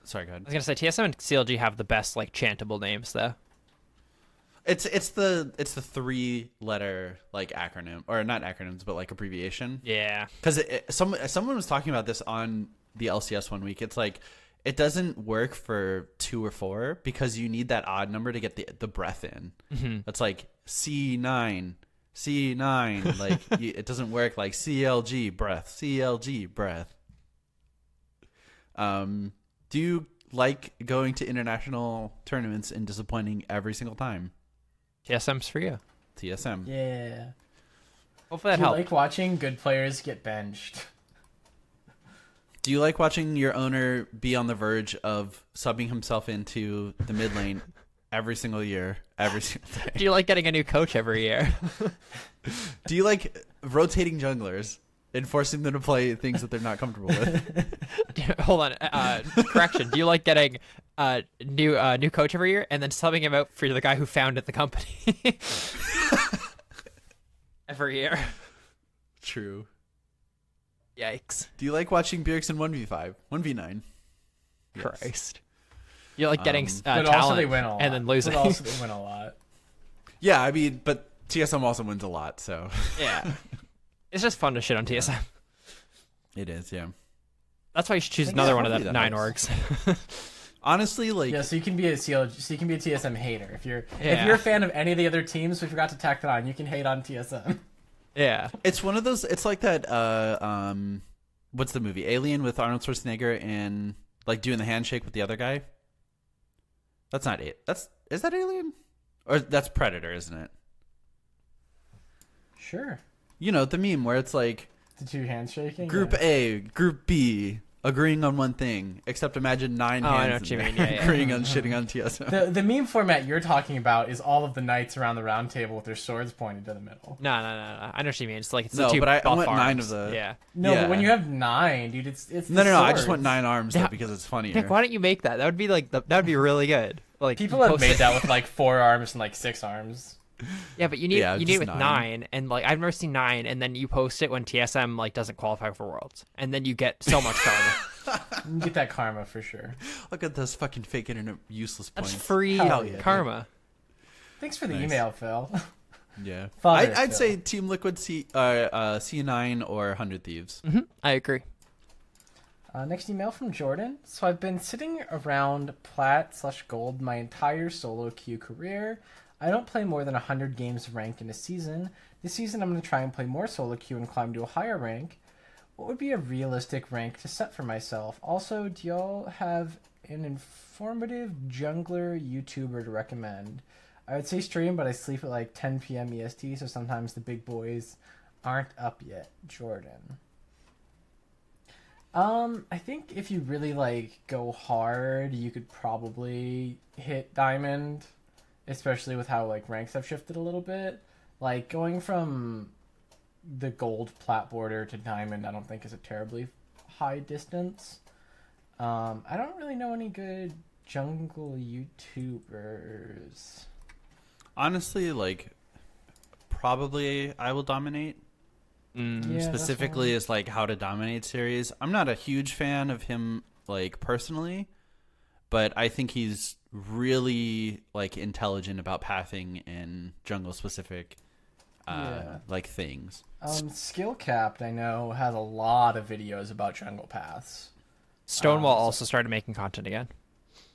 C: sorry, go ahead.
D: I was gonna say TSM and CLG have the best like chantable names though.
C: It's the 3-letter like acronym, or not acronyms, but like abbreviation.
D: Yeah.
C: Because someone was talking about this on the LCS one week. It's like it doesn't work for 2 or 4 because you need that odd number to get the breath in.
D: Mm-hmm.
C: It's like C9. Like it doesn't work like CLG breath. Do you like going to international tournaments and disappointing every single time?
D: TSM's for you.
C: TSM.
E: Yeah.
D: Hopefully that
E: Do you
D: helped.
E: like watching good players get benched?
C: Do you like watching your owner be on the verge of subbing himself into the mid lane every single year, every single day?
D: Do you like getting a new coach every year?
C: Do you like rotating junglers and forcing them to play things that they're not comfortable with?
D: Hold on. Correction. Do you like getting new coach every year and then subbing him out for the guy who founded the company every year?
C: True.
D: Yikes!
C: Do you like watching Bjergsen 1v5, 1v9? Yes.
D: Christ. You like getting
E: But
D: talent
E: also they win a lot.
D: and then losing.
E: But also they win a lot.
C: Yeah, I mean, but TSM also wins a lot, so
D: Yeah. It's just fun to shit on TSM.
C: it is. Yeah.
D: That's why you should choose
C: think
D: another one of
C: hopefully
D: the
C: that
D: 9
C: helps.
D: orgs.
C: Honestly, like
E: Yeah, so you can be a CLG, so you can be a TSM hater. If you're
D: Yeah.
E: a fan of any of the other teams, we forgot to tack that on. You can hate on TSM.
D: Yeah.
C: it's one of those. It's like that. What's the movie Alien with Arnold Schwarzenegger and like doing the handshake with the other guy? That's not it. Is that Alien? Or that's Predator, isn't it?
E: Sure.
C: You know, the meme where it's like
E: The two handshaking.
C: Group
E: yeah.
C: A, Group B, agreeing on one thing. Except imagine 9
D: Oh, I
C: hands
D: know what you
C: in
D: mean.
C: there
D: Yeah, yeah.
C: agreeing on shitting on TSM.
E: The meme format you're talking about is all of the knights around the round table with their swords pointed to the middle.
D: No. I know what you mean. It's like it's
C: No,
D: the two
C: but I
D: buff
C: want 9
D: arms.
C: of the-
D: Yeah.
E: No,
C: Yeah.
E: but when you have 9, dude, it's
C: No,
E: the
C: I just
E: swords.
C: want 9 arms though
D: Yeah.
C: because it's funnier.
D: Nick, why don't you make that? That would be like that would be really good. Like
E: People have
D: post
E: made
D: it.
E: that with like 4 arms and like 6 arms.
D: Yeah, but you need
C: Yeah,
D: you need
C: just
D: it with
C: 9.
D: 9, and like I've never seen 9, and then you post it when TSM like doesn't qualify for Worlds, and then you get so much karma.
E: You get that karma for sure.
C: Look at those fucking fake internet useless
D: That's
C: points.
D: free
C: Hell yeah,
D: karma.
E: Thanks for the
C: Nice.
E: email, Phil.
C: Yeah.
E: Father,
C: I'd
E: Phil.
C: say Team Liquid C9 or 100 Thieves.
D: I agree.
E: Next email from Jordan. So I've been sitting around plat/gold my entire solo queue career. I don't play more than 100 games ranked in a season. This season I'm going to try and play more solo queue and climb to a higher rank. What would be a realistic rank to set for myself? Also, do y'all have an informative jungler YouTuber to recommend? I would say stream, but I sleep at like 10 p.m. EST, so sometimes the big boys aren't up yet. Jordan. I think if you really like go hard, you could probably hit diamond, especially with how like ranks have shifted a little bit. Like going from the gold plat border to diamond, I don't think is a terribly high distance. I don't really know any good jungle YouTubers.
C: Honestly, like, probably I will dominate.
E: Yeah, that's
C: Specifically as like how to dominate series. I'm not a huge fan of him like personally, but I think he's really like intelligent about pathing and jungle specific like things.
E: Skill Capped, I know, has a lot of videos about jungle paths.
D: Stonewall also started making content again.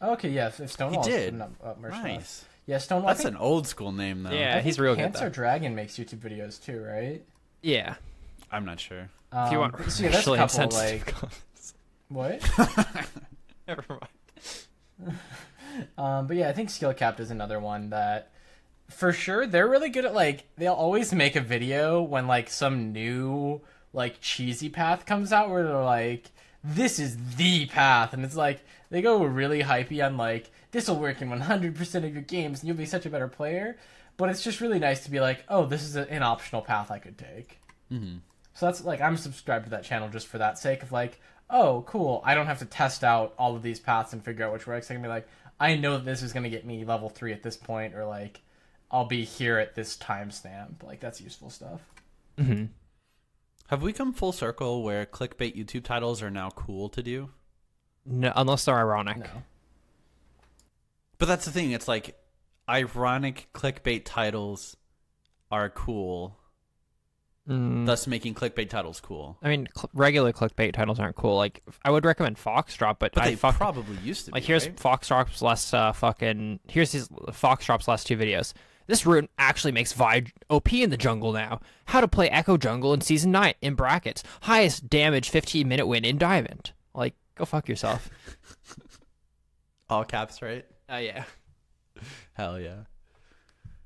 E: Okay, yeah, if Stonewall's
C: He did.
E: putting up merch
C: Nice.
E: stuff. Yeah, Stonewall.
C: That's an old school name though.
D: Yeah,
E: I
D: he's
E: think
D: real good.
E: Panzer
D: Though.
E: Dragon makes YouTube videos too, right?
D: Yeah,
C: I'm not sure.
D: if you want
E: So yeah, that's a
D: racially
E: couple
D: insensitive
E: like
D: comments.
E: what?
D: Never mind.
E: But yeah, I think Skill Capped is another one that, for sure, they're really good at like they'll always make a video when like some new like cheesy path comes out where they're like, this is the path, and it's like they go really hypey on like this will work in 100% of your games and you'll be such a better player. But it's just really nice to be like, oh, this is an optional path I could take.
C: Mm-hmm.
E: So that's like I'm subscribed to that channel just for that sake of like, oh, cool. I don't have to test out all of these paths and figure out which works. I can be like, I know that this is going to get me level 3 at this point, or like I'll be here at this timestamp. Like that's useful stuff.
D: Mm-hmm.
C: Have we come full circle where clickbait YouTube titles are now cool to do?
D: No, unless they're ironic.
E: No.
C: But that's the thing. It's like ironic clickbait titles are cool, thus making clickbait titles cool.
D: I mean, regular clickbait titles aren't cool. Like, I would recommend Foxdrop, but
C: But
D: I
C: they
D: fuck
C: probably used to be.
D: like here's
C: right?
D: Foxdrop's last here's his Foxdrop's last 2 videos. This rune actually makes Vi OP in the jungle now. How to play Echo Jungle in Season 9, in brackets. Highest damage 15-minute win in Diamond. Like, go fuck yourself.
C: All caps, right?
D: Yeah.
C: Hell yeah.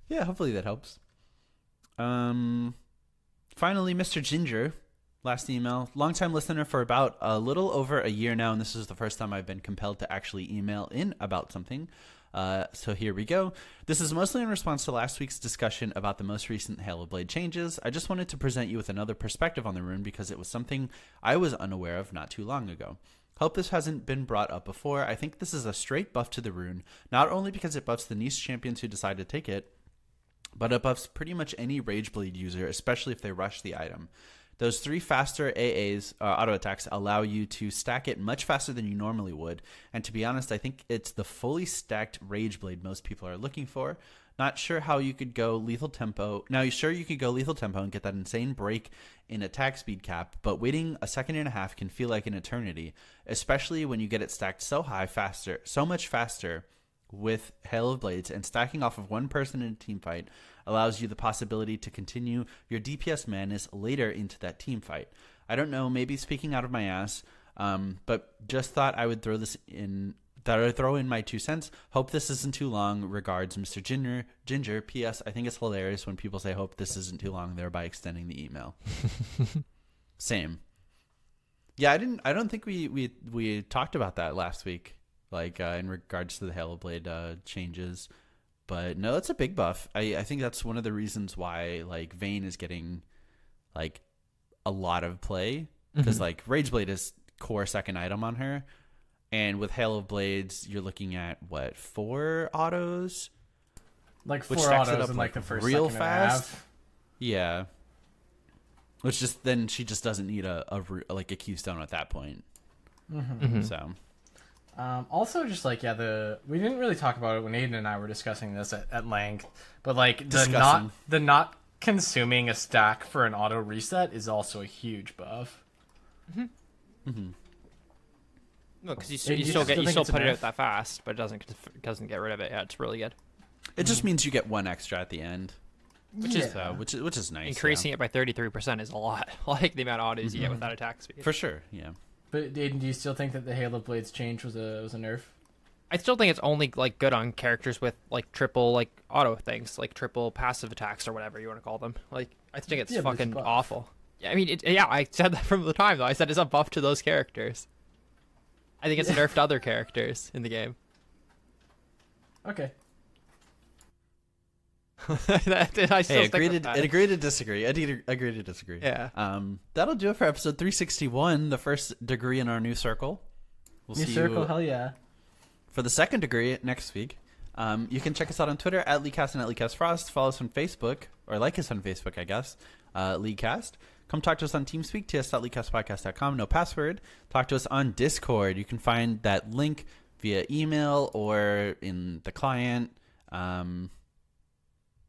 C: Yeah, hopefully that helps. Finally, Mr. Ginger, last email. Longtime listener for about a little over a year now, and this is the first time I've been compelled to actually email in about something. So here we go. This is mostly in response to last week's discussion about the most recent Halo Blade changes. I just wanted to present you with another perspective on the rune because it was something I was unaware of not too long ago. Hope this hasn't been brought up before. I think this is a straight buff to the rune, not only because it buffs the niche champions who decide to take it, but it buffs pretty much any Rageblade user, especially if they rush the item. Those 3 faster AAs, auto attacks, allow you to stack it much faster than you normally would. And to be honest, I think it's the fully stacked Rageblade most people are looking for. Not sure how you could go lethal tempo. Now, sure, you could go lethal tempo and get that insane break in attack speed cap, but waiting a second and a half can feel like an eternity, especially when you get it stacked so high faster, so much faster with Hail of Blades, and stacking off of one person in a team fight allows you the possibility to continue your DPS madness later into that team fight. I don't know, maybe speaking out of my ass, but just thought I would throw this in. That I throw in my 2 cents. Hope this isn't too long. Regards, Mr. Ginger. P.S. I think it's hilarious when people say hope this isn't too long, thereby extending the email. Same. Yeah, I don't think we talked about that last week, like in regards to the Halo Blade changes. But no, it's a big buff. I think that's one of the reasons why like Vayne is getting like a lot of play, because like Rageblade is core second item on her. And with Hail of Blades, you're looking at, what, 4 autos?
E: Like
C: Which
E: 4
C: stacks it
E: autos
C: up,
E: in
C: like,
E: like the first
C: real
E: second
C: fast.
E: and a half.
C: Yeah. Which just then she just doesn't need a keystone at that point. So
E: Also, just like we didn't really talk about it when Aiden and I were discussing this at length, but like the not consuming a stack for an auto reset is also a huge buff.
D: No, because you
E: You
D: still
E: think
D: put
E: it's a
D: it
E: nerf?
D: out that fast, but it doesn't get rid of it. Yeah, it's really good.
C: it just means you get one extra at the end,
E: Which
C: which is nice.
D: Increasing it by 33% is a lot. Like the amount of autos you get without attack speed.
C: for sure. Yeah.
E: But Aiden, do you still think that the Halo Blades change was a nerf?
D: I still think it's only like good on characters with like triple like auto things, like triple passive attacks or whatever you want to call them. Like I think it's
E: Yeah, but it's a
D: fucking
E: buff.
D: awful. Yeah, I mean, I said that from the time though. I said it's a buff to those characters. I think it's a nerf to other characters in the game.
E: Okay.
D: I still
C: Hey,
D: stick with that.
C: agree to disagree. Agree to disagree.
D: Yeah.
C: That'll do it for episode 361, the first degree in our new circle. We'll
E: New
C: see
E: circle,
C: you
E: hell yeah.
C: for the second degree next week. You can check us out on Twitter at LeagueCast and at LeagueCastFrost. Follow us on Facebook, or like us on Facebook, I guess, LeagueCast. Come talk to us on TeamSpeak, ts.leaguecastpodcast.com, no password. Talk to us on Discord. You can find that link via email or in the client.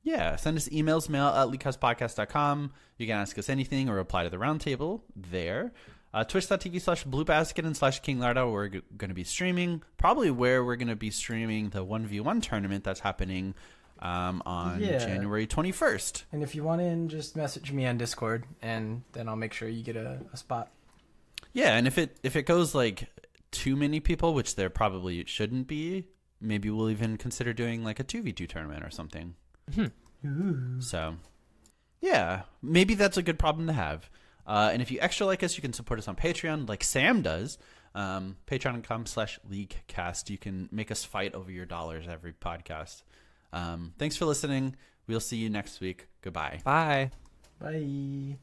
C: Yeah, send us emails, mail at leaguecastpodcast.com. You can ask us anything or reply to the roundtable there. Twitch.tv/bluebasket and /KingLardo, we're going to be streaming. Probably where we're going to be streaming the 1v1 tournament that's happening on January 21st.
E: And if you want in, just message me on Discord, and then I'll make sure you get a spot.
C: Yeah, and if it goes like too many people, which there probably shouldn't be, maybe we'll even consider doing like a 2v2 tournament or something. So, yeah, maybe that's a good problem to have. And if you extra like us, you can support us on Patreon, like Sam does. Patreon.com/LeagueCast. You can make us fight over your dollars every podcast. Thanks for listening. We'll see you next week. Goodbye.
D: Bye.
E: Bye.